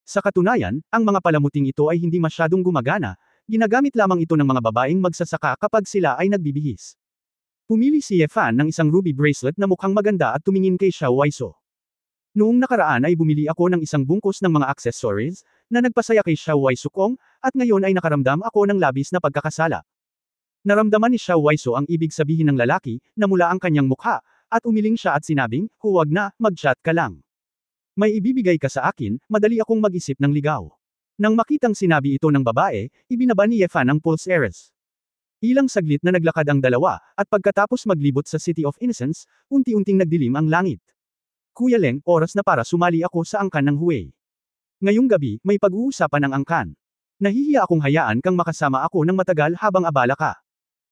Sa katunayan, ang mga palamuting ito ay hindi masyadong gumagana, ginagamit lamang ito ng mga babaeng magsasaka kapag sila ay nagbibihis. Pumili si Ye Fan ng isang ruby bracelet na mukhang maganda at tumingin kay Xiao Waisu. Noong nakaraan ay bumili ako ng isang bungkus ng mga accessories, na nagpasaya kay Xiao Waisu kong, at ngayon ay nakaramdam ako ng labis na pagkakasala. Naramdaman ni Xiao Waisu ang ibig sabihin ng lalaki, na mula ang kanyang mukha, at umiling siya at sinabing, huwag na, mag-chat ka lang. May ibibigay ka sa akin, madali akong mag-isip ng ligaw. Nang makitang sinabi ito ng babae, ibinaba ni Ye Fan ang pulse heiress. Ilang saglit na naglakad ang dalawa, at pagkatapos maglibot sa City of Innocence, unti-unting nagdilim ang langit. Kuya Leng, oras na para sumali ako sa angkan ng Huwei. Ngayong gabi, may pag-uusapan ang angkan. Nahihiya akong hayaan kang makasama ako ng matagal habang abala ka.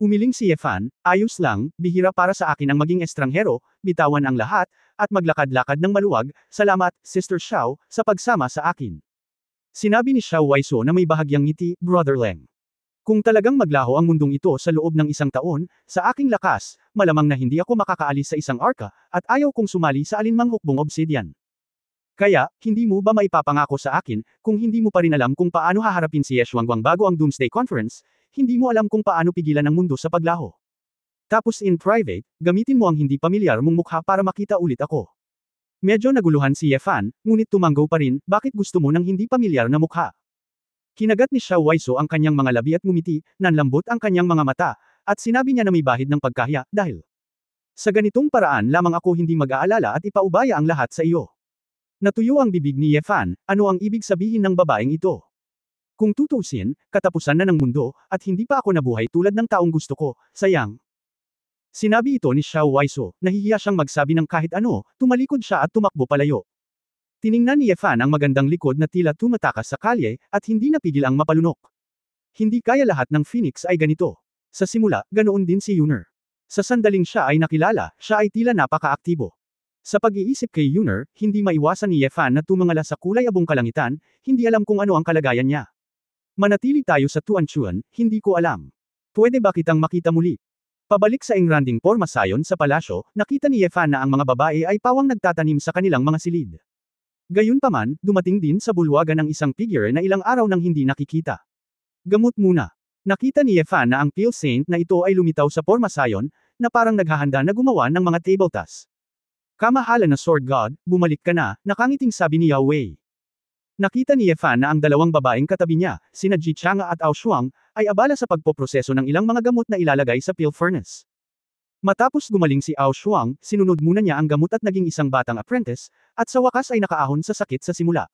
Umiling si Ye Fan, ayos lang, bihira para sa akin ang maging estranghero, bitawan ang lahat, at maglakad-lakad ng maluwag, salamat, Sister Xiao, sa pagsama sa akin. Sinabi ni Xiao Waisu na may bahagyang ngiti, Brother Leng. Kung talagang maglaho ang mundong ito sa loob ng 1 taon, sa aking lakas, malamang na hindi ako makakaalis sa isang arka, at ayaw kong sumali sa alinmang hukbong obsidian. Kaya, hindi mo ba maipapangako sa akin, kung hindi mo pa rin alam kung paano haharapin si Ye Zhuangguang bago ang Doomsday Conference, hindi mo alam kung paano pigilan ang mundo sa paglaho. Tapos in private, gamitin mo ang hindi pamilyar mong mukha para makita ulit ako. Medyo naguluhan si Ye Fan, ngunit tumanggo pa rin, bakit gusto mo ng hindi pamilyar na mukha? Kinagat ni Xiao Waiso ang kanyang mga labi at ngumiti, nanlambot ang kanyang mga mata, at sinabi niya na may bahid ng pagkahiya, dahil sa ganitong paraan lamang ako hindi mag-aalala at ipaubaya ang lahat sa iyo. Natuyo ang bibig ni Ye Fan, ano ang ibig sabihin ng babaeng ito? Kung tutuusin, katapusan na ng mundo, at hindi pa ako nabuhay tulad ng taong gusto ko, sayang. Sinabi ito ni Xiao Waiso, nahihiya siyang magsabi ng kahit ano, tumalikod siya at tumakbo palayo. Tiningnan ni Ye Fan ang magandang likod na tila tumatakas sa kalye, at hindi napigil ang mapalunok. Hindi kaya lahat ng Phoenix ay ganito. Sa simula, ganoon din si Yuner. Sa sandaling siya ay nakilala, siya ay tila napaka-aktibo. Sa pag-iisip kay Yuner, hindi maiwasan ni Ye Fan na tumangala sa kulay abong kalangitan, hindi alam kung ano ang kalagayan niya. Manatili tayo sa Tuanchuan, hindi ko alam. Pwede ba kitang makita muli? Pabalik sa engranding pormasayon sa palasyo, nakita ni Ye Fan na ang mga babae ay pawang nagtatanim sa kanilang mga silid. Gayunpaman, dumating din sa bulwagan ang isang figure na ilang araw nang hindi nakikita. Gamot muna. Nakita ni Ye Fan na ang Pale Saint na ito ay lumitaw sa pormasayon, na parang naghahanda na gumawa ng mga table tasks. Kamahalan na Sword God, bumalik ka na, nakangiting sabi ni Yao Wei. Nakita ni Ye Fan na ang dalawang babaeng katabi niya, sina Ji Chang'a at Ao Shuang, ay abala sa pagpoproseso ng ilang mga gamot na ilalagay sa Pale Furnace. Matapos gumaling si Ao Shuang, sinunod muna niya ang gamot at naging isang batang apprentice, at sa wakas ay nakaahon sa sakit sa simula.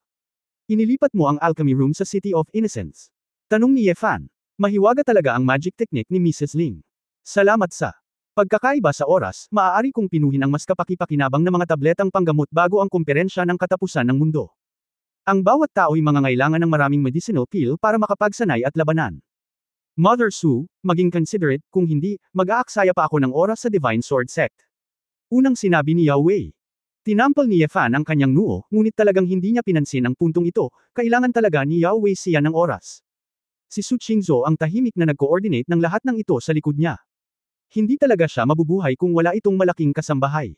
Inilipat mo ang alchemy room sa City of Innocence. Tanong ni Ye Fan. Mahiwaga talaga ang magic technique ni Mrs. Ling. Salamat sa pagkakaiba sa oras, maaari kong pinuhin ang mas kapaki-pakinabang na mga tabletang panggamot bago ang kumperensya ng katapusan ng mundo. Ang bawat tao'y mangangailangan ng maraming medicinal pill para makapagsanay at labanan. Mother Su, maging considerate, kung hindi, mag-aaksaya pa ako ng oras sa Divine Sword Sect. Unang sinabi ni Yao Wei. Tinampal ni Ye Fan ang kanyang noo, ngunit talagang hindi niya pinansin ang puntong ito, kailangan talaga ni Yao Wei siya ng oras. Si Su Qingzhou ang tahimik na nag-coordinate ng lahat ng ito sa likod niya. Hindi talaga siya mabubuhay kung wala itong malaking kasambahay.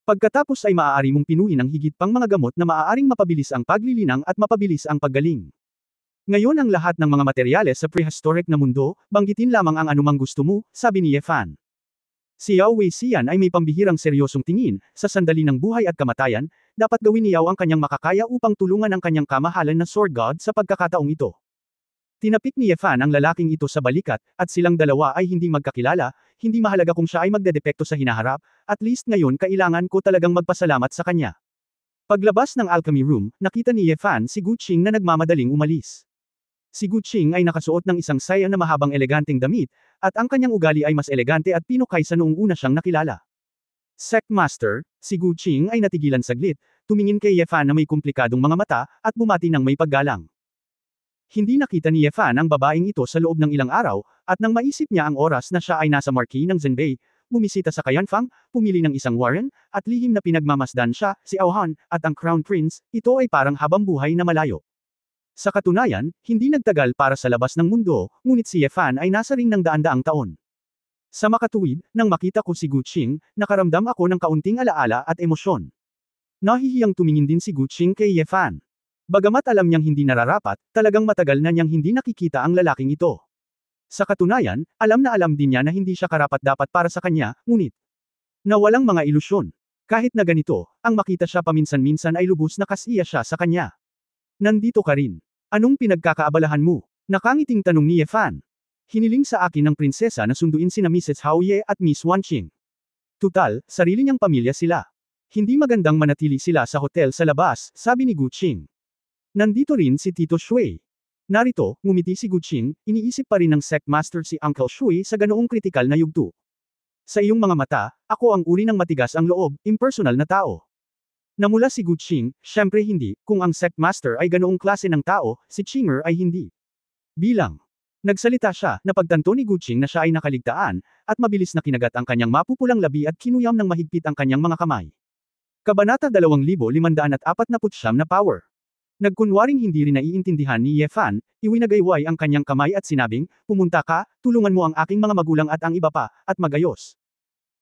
Pagkatapos ay maaari mong pinuhin ang higit pang mga gamot na maaaring mapabilis ang paglilinang at mapabilis ang paggaling. Ngayon ang lahat ng mga materyales sa prehistoric na mundo, banggitin lamang ang anumang gusto mo, sabi ni Ye Fan. Si Yao Wei Xian ay may pambihirang seryosong tingin, sa sandali ng buhay at kamatayan, dapat gawin ni Yao ang kanyang makakaya upang tulungan ang kanyang kamahalan na Sword God sa pagkakataong ito. Tinapik ni Ye Fan ang lalaking ito sa balikat, at silang dalawa ay hindi magkakilala, hindi mahalaga kung siya ay magdedepekto sa hinaharap, at least ngayon kailangan ko talagang magpasalamat sa kanya. Paglabas ng alchemy room, nakita ni Ye Fan si Gu Qing na nagmamadaling umalis. Si Gu Qing ay nakasuot ng isang saya na mahabang eleganteng damit, at ang kanyang ugali ay mas elegante at pino kaysa noong una siyang nakilala. Sect Master, si Gu Qing ay natigilan saglit, tumingin kay Ye Fan na may komplikadong mga mata, at bumati ng may paggalang. Hindi nakita ni Ye Fan ang babaeng ito sa loob ng ilang araw, at nang maisip niya ang oras na siya ay nasa marquee ng Zhenbei, bumisita sa Kayanfang, pumili ng isang warren, at lihim na pinagmamasdan siya, si Aohan, at ang Crown Prince, ito ay parang habang buhay na malayo. Sa katunayan, hindi nagtagal para sa labas ng mundo, ngunit si Ye Fan ay nasa ring ng daan-daang taon. Sa makatuwid, nang makita ko si Gu Qing, nakaramdam ako ng kaunting alaala at emosyon. Nahihiyang tumingin din si Gu Qing kay Ye Fan. Bagamat alam niyang hindi nararapat, talagang matagal na niyang hindi nakikita ang lalaking ito. Sa katunayan, alam na alam din niya na hindi siya karapat-dapat para sa kanya, ngunit na walang mga ilusyon. Kahit na ganito, ang makita siya paminsan-minsan ay lubos na kasiya siya sa kanya. Nandito ka rin. Anong pinagkakaabalahan mo? Nakangiting tanong ni Ye Fan. Hiniling sa akin ng prinsesa na sunduin sina Mrs. Hao Ye at Miss Wanqing. Tutal, sarili niyang pamilya sila. Hindi magandang manatili sila sa hotel sa labas, sabi ni Gu Qing. Nandito rin si Tito Shui. Narito, ngumiti si Gu Qing, iniisip pa rin ng Sect Master si Uncle Shui sa ganoong kritikal na yugto. Sa iyong mga mata, ako ang uri ng matigas ang loob, impersonal na tao. Namula si Gu Qing, syempre hindi, kung ang Sect Master ay ganoong klase ng tao, si Qinger ay hindi. Bilang nagsalita siya, napagtanto ni Gu Qing na siya ay nakaligtaan, at mabilis na kinagat ang kanyang mapupulang labi at kinuyam ng mahigpit ang kanyang mga kamay. Kabanata 2549 na power. Nagkunwaring hindi rin naiintindihan ni Ye Fan, iwinagayway ang kanyang kamay at sinabing, pumunta ka, tulungan mo ang aking mga magulang at ang iba pa, at magayos.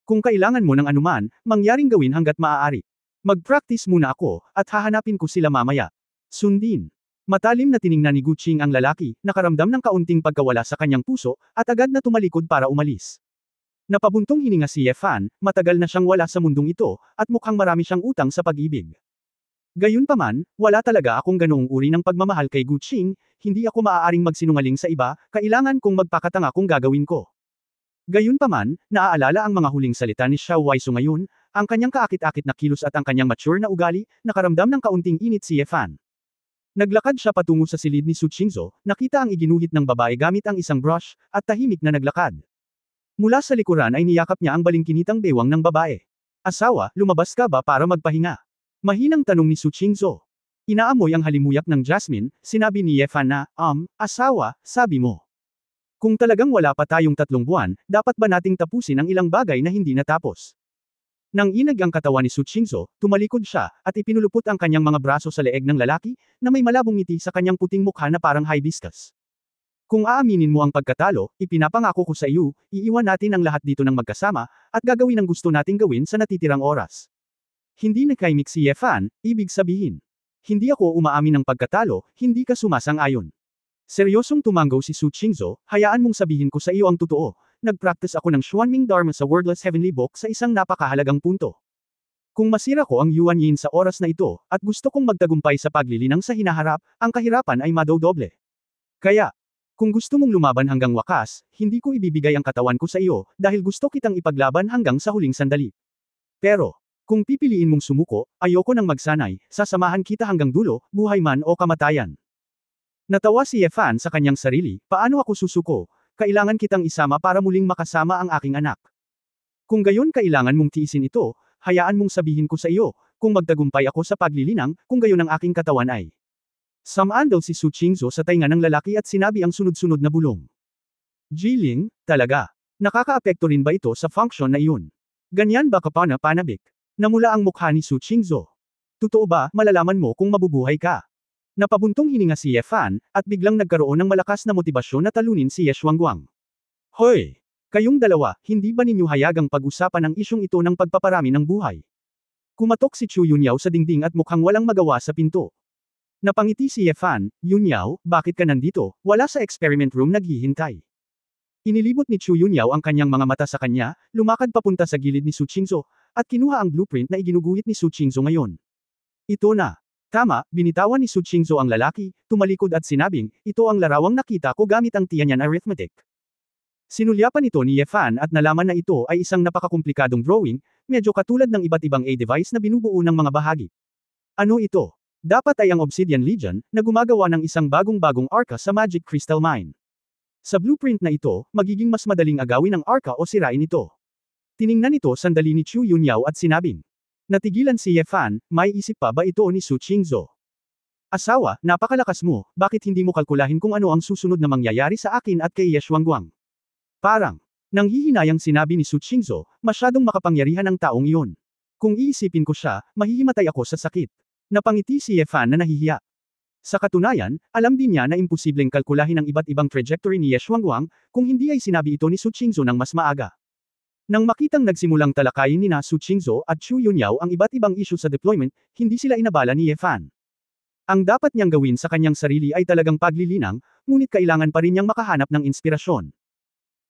Kung kailangan mo ng anuman, mangyaring gawin hanggat maaari. Mag-practice muna ako, at hahanapin ko sila mamaya. Sundin. Matalim na tiningnan ni Gu Qing ang lalaki, nakaramdam ng kaunting pagkawala sa kanyang puso, at agad na tumalikod para umalis. Napabuntong hininga si Ye Fan, matagal na siyang wala sa mundong ito, at mukhang marami siyang utang sa pag-ibig. Gayunpaman, wala talaga akong ganoong uri ng pagmamahal kay Guqing, hindi ako maaaring magsinungaling sa iba, kailangan kong magpakatanga kung gagawin ko. Gayunpaman, naaalala ang mga huling salita ni Xiao Waisu ngayon, ang kanyang kaakit-akit na kilos at ang kanyang mature na ugali, nakaramdam ng kaunting init si Ye Fan. Naglakad siya patungo sa silid ni Su Qingzhou, nakita ang iginuhit ng babae gamit ang isang brush, at tahimik na naglakad. Mula sa likuran ay niyakap niya ang balingkinitang bewang ng babae. Asawa, lumabas ka ba para magpahinga? Mahinang tanong ni Su Qingzhou. Inaamoy ang halimuyak ng jasmine, sinabi ni Ye Fan na, asawa, sabi mo. Kung talagang wala pa tayong 3 buwan, dapat ba nating tapusin ang ilang bagay na hindi natapos? Nang inag ang katawan ni Su Qingzhou, tumalikod siya, at ipinulupot ang kanyang mga braso sa leeg ng lalaki, na may malabong ngiti sa kanyang puting mukha na parang hibiscus. Kung aaminin mo ang pagkatalo, ipinapangako ko sa iyo, iiwan natin ang lahat dito ng magkasama, at gagawin ang gusto nating gawin sa natitirang oras. Hindi nakaimik si Ye Fan, ibig sabihin. Hindi ako umaamin ng pagkatalo, hindi ka sumasang-ayon. Seryosong tumango si Su Qingzhou, hayaan mong sabihin ko sa iyo ang totoo. Nag-practice ako ng Xuanming Dharma sa Wordless Heavenly Book sa isang napakahalagang punto. Kung masira ko ang Yuan Yin sa oras na ito, at gusto kong magtagumpay sa paglilinang sa hinaharap, ang kahirapan ay madodoble. Kaya, kung gusto mong lumaban hanggang wakas, hindi ko ibibigay ang katawan ko sa iyo, dahil gusto kitang ipaglaban hanggang sa huling sandali. Pero, kung pipiliin mong sumuko, ayoko nang magsanay, sasamahan kita hanggang dulo, buhay man o kamatayan. Natawa si Ye Fan sa kanyang sarili, paano ako susuko? Kailangan kitang isama para muling makasama ang aking anak. Kung gayon kailangan mong tiisin ito, hayaan mong sabihin ko sa iyo, kung magtagumpay ako sa paglilinang, kung gayon ang aking katawan ay. Sumandal si Su Qingzhou sa tainga ng lalaki at sinabi ang sunod-sunod na bulong. Jiling, talaga. Nakakaapekto rin ba ito sa function na iyon? Ganyan ba kapana-panabik? Namula ang mukha ni Su Qingzhou. Totoo ba, malalaman mo kung mabubuhay ka? Napabuntong hininga si Ye Fan, at biglang nagkaroon ng malakas na motibasyon na talunin si Ye Xuanguang. Hoy! Kayong dalawa, hindi ba ninyo hayagang pag-usapan ang isyong ito ng pagpaparami ng buhay? Kumatok si Chu Yunyao sa dingding at mukhang walang magawa sa pinto. Napangiti si Ye Fan, Yunyao, bakit ka nandito? Wala sa experiment room naghihintay. Inilibot ni Chu Yunyao ang kanyang mga mata sa kanya, lumakad papunta sa gilid ni Su Qingzhou, at kinuha ang blueprint na iginuguhit ni Su Qingzhou ngayon. Ito na. Tama, binitawan ni Su Qingzhou ang lalaki, tumalikod at sinabing, ito ang larawang nakita ko gamit ang Tianyan arithmetic. Sinulyapan ito ni Ye Fan at nalaman na ito ay isang napakakomplikadong drawing, medyo katulad ng iba't ibang A-device na binubuo ng mga bahagi. Ano ito? Dapat ay ang Obsidian Legion, na gumagawa ng isang bagong-bagong arca sa Magic Crystal Mine. Sa blueprint na ito, magiging mas madaling agawin ang arca o sirain ito. Tiningnan ito sandali ni Chu Yunyao at sinabing. Natigilan si Ye Fan, may isip pa ba ito ni Su Qingzhou? Asawa, napakalakas mo, bakit hindi mo kalkulahin kung ano ang susunod na mangyayari sa akin at kay Ye Xuanguang? Parang, nanghihinayang sinabi ni Su Qingzhou, masyadong makapangyarihan ang taong iyon. Kung iisipin ko siya, mahihimatay ako sa sakit. Napangiti si Ye Fan na nahihiya. Sa katunayan, alam din niya na imposibleng kalkulahin ang iba't ibang trajectory ni Ye Xuanguang, kung hindi ay sinabi ito ni Su Qingzhou ng mas maaga. Nang makitang nagsimulang talakayin ni Su Qingzhou at Chu Yunyao ang iba't ibang issue sa deployment, hindi sila inabala ni Ye Fan. Ang dapat niyang gawin sa kanyang sarili ay talagang paglilinang, ngunit kailangan pa rin niyang makahanap ng inspirasyon.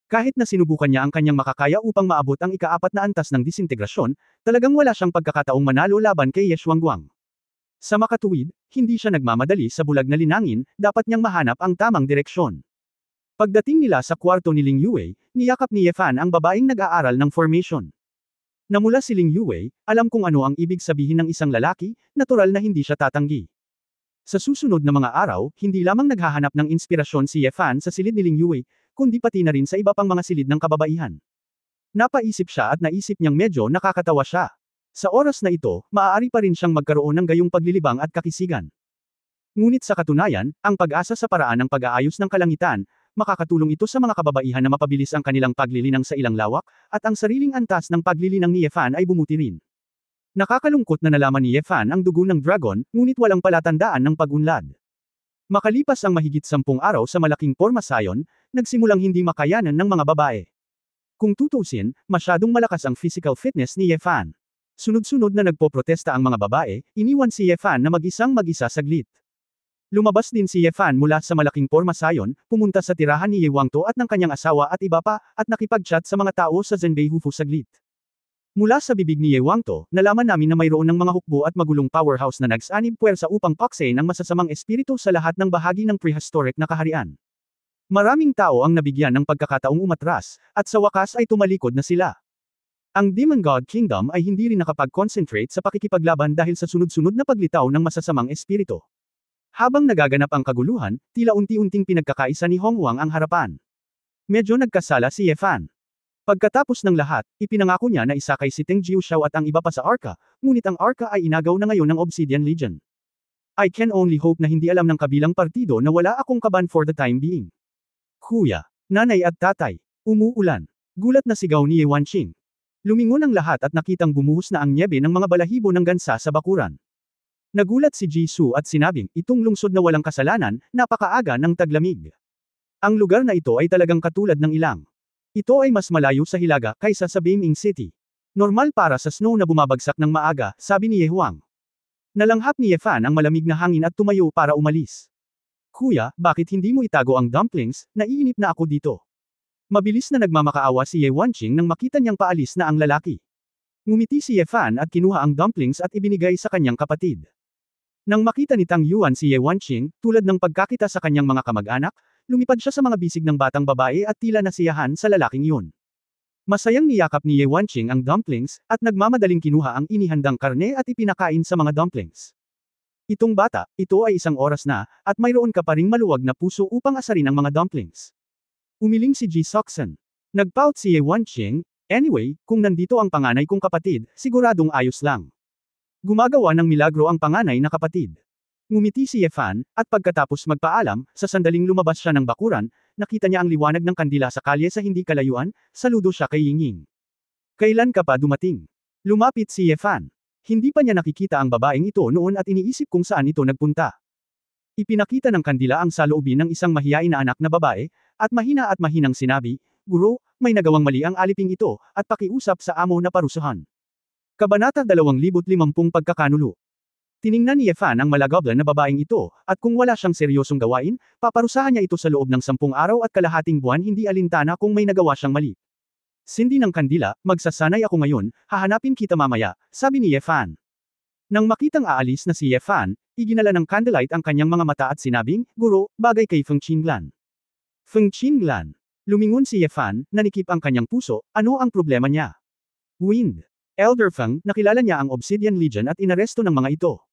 Kahit na sinubukan niya ang kanyang makakaya upang maabot ang ika-4 na antas ng disintegrasyon, talagang wala siyang pagkakataong manalo laban kay Ye Xuanguang. Sa makatuwid, hindi siya nagmamadali sa bulag na linangin, dapat niyang mahanap ang tamang direksyon. Pagdating nila sa kwarto ni Ling Yue, niyakap ni Ye Fan ang babaeng nag-aaral ng formation. Namula si Ling Yue, alam kung ano ang ibig sabihin ng isang lalaki, natural na hindi siya tatanggi. Sa susunod na mga araw, hindi lamang naghahanap ng inspirasyon si Ye Fan sa silid ni Ling Yue, kundi pati na rin sa iba pang mga silid ng kababaihan. Napaisip siya at naisip niyang medyo nakakatawa siya. Sa oras na ito, maaari pa rin siyang magkaroon ng gayong paglilibang at kakisigan. Ngunit sa katunayan, ang pag-asa sa paraan ng pag-aayos ng kalangitan, makakatulong ito sa mga kababaihan na mapabilis ang kanilang paglilinang sa ilang lawak, at ang sariling antas ng paglilinang ni Ye Fan ay bumuti rin. Nakakalungkot na nalaman ni Ye Fan ang dugo ng dragon, ngunit walang palatandaan ng pag-unlad. Makalipas ang mahigit 10 araw sa malaking pormasayon, nagsimulang hindi makayanan ng mga babae. Kung tutuusin, masyadong malakas ang physical fitness ni Ye Fan. Sunod-sunod na nagpoprotesta ang mga babae, iniwan si Ye Fan na mag-isa saglit. Lumabas din si Ye Fan mula sa malaking pormasayon, pumunta sa tirahan ni Ye Wangto at ng kanyang asawa at iba pa, at nakipag-chat sa mga tao sa Zhenbei Hufu saglit. Mula sa bibig ni Ye Wangto, nalaman namin na mayroon ng mga hukbo at magulong powerhouse na nagsanib puwersa upang paksain ang masasamang espiritu sa lahat ng bahagi ng prehistoric na kaharian. Maraming tao ang nabigyan ng pagkakataong umatras, at sa wakas ay tumalikod na sila. Ang Demon God Kingdom ay hindi rin nakapag-concentrate sa pakikipaglaban dahil sa sunod-sunod na paglitaw ng masasamang espiritu. Habang nagaganap ang kaguluhan, tila unti-unting pinagkakaisa ni Hongwang ang harapan. Medyo nagkasala si Ye Fan. Pagkatapos ng lahat, ipinangako niya na isakay si Teng Jiuxiao at ang iba pa sa Arca, ngunit ang Arca ay inagaw na ngayon ng Obsidian Legion. I can only hope na hindi alam ng kabilang partido na wala akong kaban for the time being. Kuya, nanay at tatay, umuulan. Gulat na sigaw ni Ye Wanqing. Lumingon ang lahat at nakitang bumuhos na ang nyebe ng mga balahibo ng gansa sa bakuran. Nagulat si Jisoo at sinabing, itong lungsod na walang kasalanan, napakaaga ng taglamig. Ang lugar na ito ay talagang katulad ng ilang. Ito ay mas malayo sa Hilaga kaysa sa Beiming City. Normal para sa snow na bumabagsak ng maaga, sabi ni Ye Huang. Nalanghap ni Ye Fan ang malamig na hangin at tumayo para umalis. Kuya, bakit hindi mo itago ang dumplings? Naiinip na ako dito. Mabilis na nagmamakaawa si Ye Wanqing nang makita niyang paalis na ang lalaki. Ngumiti si Ye Fan at kinuha ang dumplings at ibinigay sa kanyang kapatid. Nang makita ni Tang Yuan si Ye Wanqing, tulad ng pagkakita sa kanyang mga kamag-anak, lumipad siya sa mga bisig ng batang babae at tila nasiyahan sa lalaking yun. Masayang niyakap ni Ye Wanqing ang dumplings, at nagmamadaling kinuha ang inihandang karne at ipinakain sa mga dumplings. Itong bata, ito ay 1 oras na, at mayroon ka pa ring maluwag na puso upang asarin ang mga dumplings. Umiling si Ji Seoksan. Nagpout si Ye Wanqing, anyway, kung nandito ang panganay kong kapatid, siguradong ayos lang. Gumagawa ng milagro ang panganay na kapatid. Ngumiti si Ye Fan, at pagkatapos magpaalam, sa sandaling lumabas siya ng bakuran, nakita niya ang liwanag ng kandila sa kalye sa hindi kalayuan, saludo siya kay Yingying. Kailan ka pa dumating? Lumapit si Ye Fan. Hindi pa niya nakikita ang babaeng ito noon at iniisip kung saan ito nagpunta. Ipinakita ng kandila ang saloobin ng isang mahiyain na anak na babae, at mahinang sinabi, Guro, may nagawang mali ang aliping ito, at pakiusap sa amo na parusahan. Kabanata 2050 Pagkakanulo. Tiningnan ni Ye Fan ang malagablan na babaeng ito, at kung wala siyang seryosong gawain, paparusahan niya ito sa loob ng 10 araw at kalahating buwan hindi alintana kung may nagawa siyang mali. Sindi ng kandila, magsasanay ako ngayon, hahanapin kita mamaya, sabi ni Ye Fan. Nang makitang aalis na si Ye Fan, iginala ng candlelight ang kanyang mga mata at sinabing, Guro, bagay kay Feng Qinglan. Feng Qinglan. Lumingon si Ye Fan, nanikip ang kanyang puso, ano ang problema niya? Wind. Elder Feng, nakilala niya ang Obsidian Legion at inaresto ng mga ito.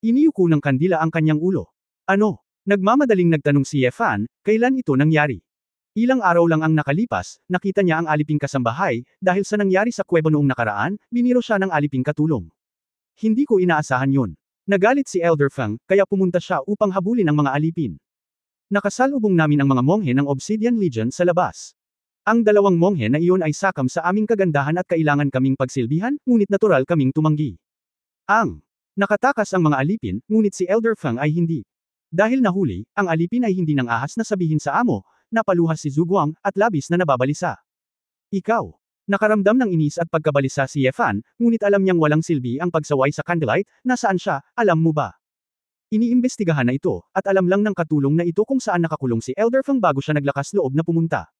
Iniyuko ng kandila ang kanyang ulo. Ano? Nagmamadaling nagtanong si Ye Fan, kailan ito nangyari? Ilang araw lang ang nakalipas, nakita niya ang aliping kasambahay, dahil sa nangyari sa kuweba noong nakaraan, biniro siya ng aliping katulong. Hindi ko inaasahan yun. Nagalit si Elder Feng, kaya pumunta siya upang habulin ang mga alipin. Nakasalubong namin ang mga monghe ng Obsidian Legion sa labas. Ang 2 monghe na iyon ay sakam sa aming kagandahan at kailangan kaming pagsilbihan, ngunit natural kaming tumanggi. Nakatakas ang mga alipin, ngunit si Elder Feng ay hindi. Dahil nahuli, ang alipin ay hindi nang ahas na sabihin sa amo, napaluhas si Zhuguang, at labis na nababalisa. Ikaw. Nakaramdam ng inis at pagkabalisa si Ye Fan, ngunit alam niyang walang silbi ang pagsaway sa candlelight, nasaan siya, alam mo ba? Iniimbestigahan na ito, at alam lang ng katulong na ito kung saan nakakulong si Elder Feng bago siya naglakas loob na pumunta.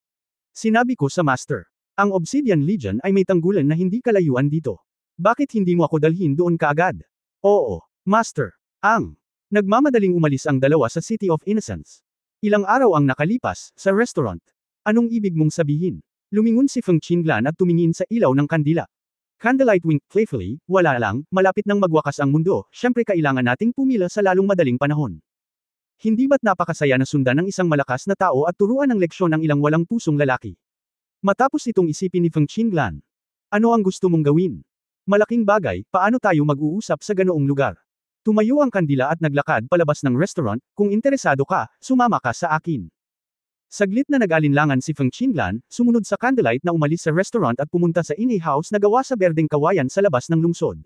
Sinabi ko sa Master. Ang Obsidian Legion ay may tanggulan na hindi kalayuan dito. Bakit hindi mo ako dalhin doon kaagad? Oo, Master. Nagmamadaling umalis ang dalawa sa City of Innocence. Ilang araw ang nakalipas, sa restaurant. Anong ibig mong sabihin? Lumingon si Feng Qinglan at tumingin sa ilaw ng kandila. Candlelight winked playfully, wala lang, malapit nang magwakas ang mundo, syempre kailangan nating pumila sa lalong madaling panahon. Hindi ba't napakasaya na sundan ng isang malakas na tao at turuan ng leksyon ng ilang walang pusong lalaki? Matapos itong isipin ni Feng Qinglan. Ano ang gusto mong gawin? Malaking bagay, paano tayo mag-uusap sa ganoong lugar? Tumayo ang kandila at naglakad palabas ng restaurant, kung interesado ka, sumama ka sa akin. Saglit na nag-alinlangan si Feng Qinglan, sumunod sa candlelight na umalis sa restaurant at pumunta sa inn house na gawa sa berdeng kawayan sa labas ng lungsod.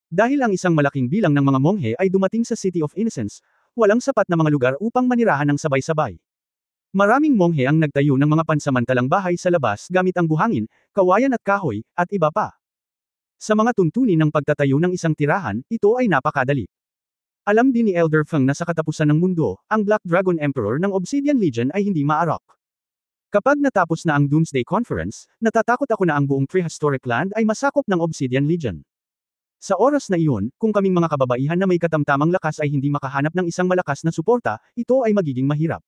Dahil ang isang malaking bilang ng mga monghe ay dumating sa City of Innocence, walang sapat na mga lugar upang manirahan ng sabay-sabay. Maraming monghe ang nagtayo ng mga pansamantalang bahay sa labas gamit ang buhangin, kawayan at kahoy, at iba pa. Sa mga tuntunin ng pagtatayo ng isang tirahan, ito ay napakadali. Alam din ni Elder Feng na sa katapusan ng mundo, ang Black Dragon Emperor ng Obsidian Legion ay hindi maarok. Kapag natapos na ang Doomsday Conference, natatakot ako na ang buong prehistoric land ay masakop ng Obsidian Legion. Sa oras na iyon, kung kaming mga kababaihan na may katamtamang lakas ay hindi makahanap ng isang malakas na suporta, ito ay magiging mahirap.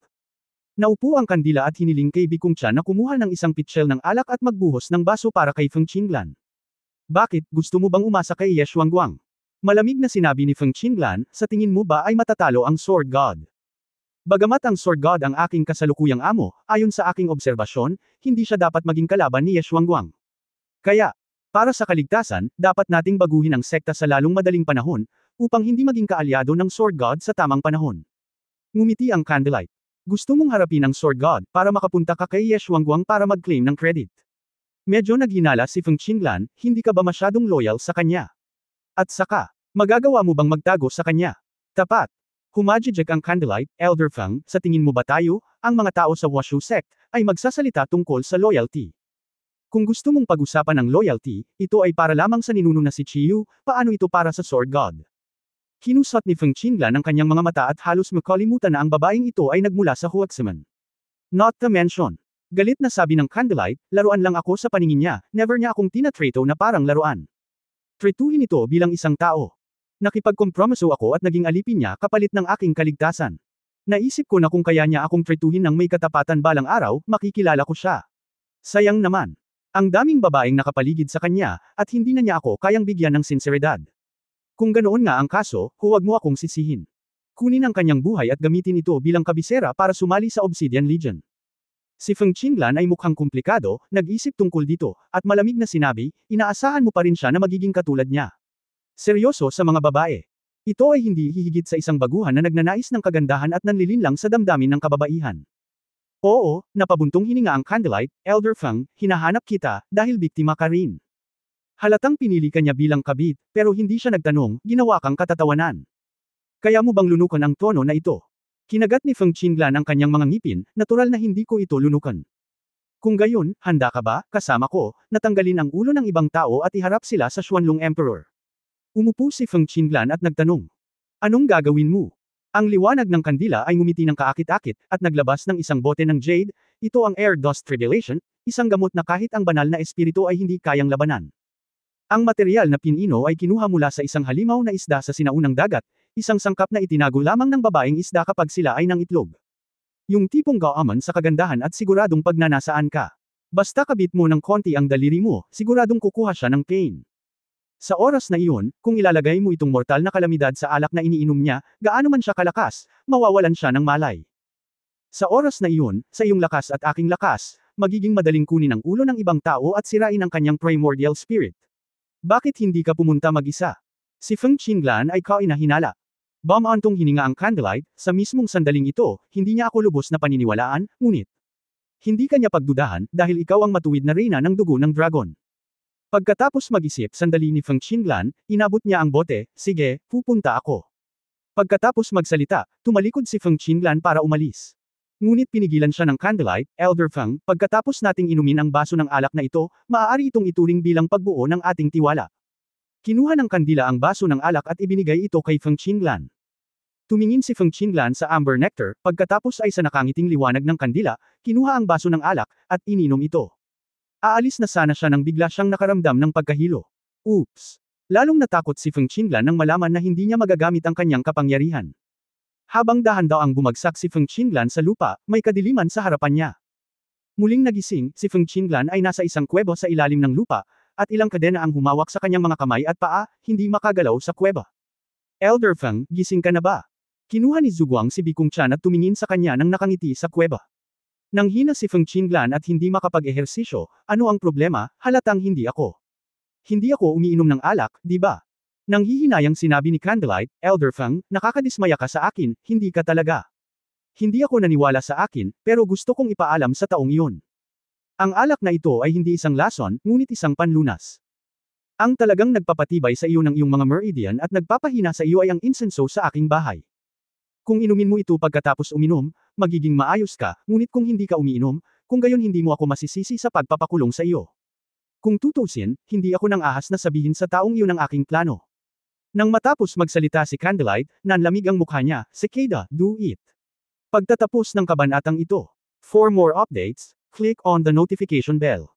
Naupo ang kandila at hiniling kay Bikung Chan na kumuha ng isang pitchel ng alak at magbuhos ng baso para kay Feng Qinglan. Bakit, gusto mo bang umasa kay Ye Xuanguang? Malamig na sinabi ni Feng Qinglan, sa tingin mo ba ay matatalo ang Sword God? Bagamat ang Sword God ang aking kasalukuyang amo, ayon sa aking obserbasyon, hindi siya dapat maging kalaban ni Ye Xuanguang. Kaya, para sa kaligtasan, dapat nating baguhin ang sekta sa lalong madaling panahon, upang hindi maging kaalyado ng Sword God sa tamang panahon. Ngumiti ang Candlelight. Gusto mong harapin ang Sword God para makapunta ka kay Ye Xuanguang para mag-claim ng credit. Medyo naghinala si Feng Qinglan, hindi ka ba masyadong loyal sa kanya? At saka, magagawa mo bang magtago sa kanya? Tapat. Humajijek ang Candlelight, Elder Feng, sa tingin mo ba tayo, ang mga tao sa Washu Sect, ay magsasalita tungkol sa loyalty? Kung gusto mong pag-usapan ang loyalty, ito ay para lamang sa ninuno na si Chiyu, paano ito para sa Sword God? Kinusat ni Feng Qinglan ang kanyang mga mata at halos makalimutan na ang babaeng ito ay nagmula sa Huaximan. Not to mention. Galit na sabi ng Candlelight, laruan lang ako sa paningin niya, never niya akong tinatrato na parang laruan. Tretuhin ito bilang isang tao. Nakipagkompromiso ako at naging alipin niya kapalit ng aking kaligtasan. Naisip ko na kung kaya niya akong tretuhin ng may katapatan balang araw, makikilala ko siya. Sayang naman. Ang daming babaeng nakapaligid sa kanya, at hindi na niya ako kayang bigyan ng sinseridad. Kung ganoon nga ang kaso, huwag mo akong sisihin. Kunin ang kanyang buhay at gamitin ito bilang kabisera para sumali sa Obsidian Legion. Si Feng Qinglan ay mukhang komplikado, nag-isip tungkol dito, at malamig na sinabi, inaasahan mo pa rin siya na magiging katulad niya. Seryoso sa mga babae. Ito ay hindi hihigit sa isang baguhan na nagnanais ng kagandahan at nanlilinlang sa damdamin ng kababaihan. Oo, napabuntong hininga ang Candlelight, Elder Feng, hinahanap kita, dahil biktima ka rin. Halatang pinili ka niya bilang kabit, pero hindi siya nagtanong, ginawa kang katatawanan. Kaya mo bang lunukan ang tono na ito? Kinagat ni Feng Qinglan ang kanyang mga ngipin, natural na hindi ko ito lunukan. Kung gayon, handa ka ba, kasama ko, natanggalin ang ulo ng ibang tao at iharap sila sa Xuanlong Emperor? Umupo si Feng Qinglan at nagtanong. Anong gagawin mo? Ang liwanag ng kandila ay ngumiti ng kaakit-akit, at naglabas ng isang bote ng jade, ito ang Air Dust Tribulation, isang gamot na kahit ang banal na espiritu ay hindi kayang labanan. Ang material na pinino ay kinuha mula sa isang halimaw na isda sa sinaunang dagat, isang sangkap na itinago lamang ng babaeng isda kapag sila ay nang itlog. Yung tipong gaaman sa kagandahan at siguradong pagnanasaan ka. Basta kabit mo ng konti ang daliri mo, siguradong kukuha siya ng pain. Sa oras na iyon, kung ilalagay mo itong mortal na kalamidad sa alak na iniinom niya, gaano man siya kalakas, mawawalan siya ng malay. Sa oras na iyon, sa iyong lakas at aking lakas, magiging madaling kunin ang ulo ng ibang tao at sirain ang kanyang primordial spirit. Bakit hindi ka pumunta mag-isa? Si Feng Qinglan ay kainahinala. Bumantong hininga ang Candlelight, sa mismong sandaling ito, hindi niya ako lubos na paniniwalaan, ngunit hindi kanya pagdudahan, dahil ikaw ang matuwid na reyna ng dugo ng dragon. Pagkatapos mag-isip sandali ni Feng Qinglan, inabot niya ang bote, sige, pupunta ako. Pagkatapos magsalita, tumalikod si Feng Qinglan para umalis. Ngunit pinigilan siya ng Candlelight, Elder Feng, pagkatapos nating inumin ang baso ng alak na ito, maaari itong ituring bilang pagbuo ng ating tiwala. Kinuha ng kandila ang baso ng alak at ibinigay ito kay Feng Qinglan. Tumingin si Feng Qinglan sa amber nectar, pagkatapos ay sa nakangiting liwanag ng kandila, kinuha ang baso ng alak, at ininom ito. Aalis na sana siya nang bigla siyang nakaramdam ng pagkahilo. Oops! Lalong natakot si Feng Qinglan nang malaman na hindi niya magagamit ang kanyang kapangyarihan. Habang dahan-daang bumagsak si Feng Qinglan sa lupa, may kadiliman sa harapan niya. Muling nagising, si Feng Qinglan ay nasa isang kuweba sa ilalim ng lupa, at ilang kadena ang humawak sa kanyang mga kamay at paa, hindi makagalaw sa kuweba. Elder Feng, gising ka na ba? Kinuha ni Zhuguang si Bikung Chan at tumingin sa kanya nang nakangiti sa kuweba. Nang hina si Feng Qinglan at hindi makapag-ehersisyo, ano ang problema, halatang hindi ako. Hindi ako umiinom ng alak, di ba? Nang hihinayang sinabi ni Candlelight, Elder Feng, nakakadismaya ka sa akin, hindi ka talaga. Hindi ako naniwala sa akin, pero gusto kong ipaalam sa taong iyon. Ang alak na ito ay hindi isang lason, ngunit isang panlunas. Ang talagang nagpapatibay sa iyo ng iyong mga meridian at nagpapahina sa iyo ay ang insenso sa aking bahay. Kung inumin mo ito pagkatapos uminom, magiging maayos ka, ngunit kung hindi ka umiinom, kung gayon hindi mo ako masisisi sa pagpapakulong sa iyo. Kung tutusin, hindi ako nang ahas na sabihin sa taong iyon ang aking plano. Nang matapos magsalita si Candlelight, nanlamig ang mukha niya, Cicada, do it. Pagtatapos ng kabanatang ito. For more updates, Click on the notification bell.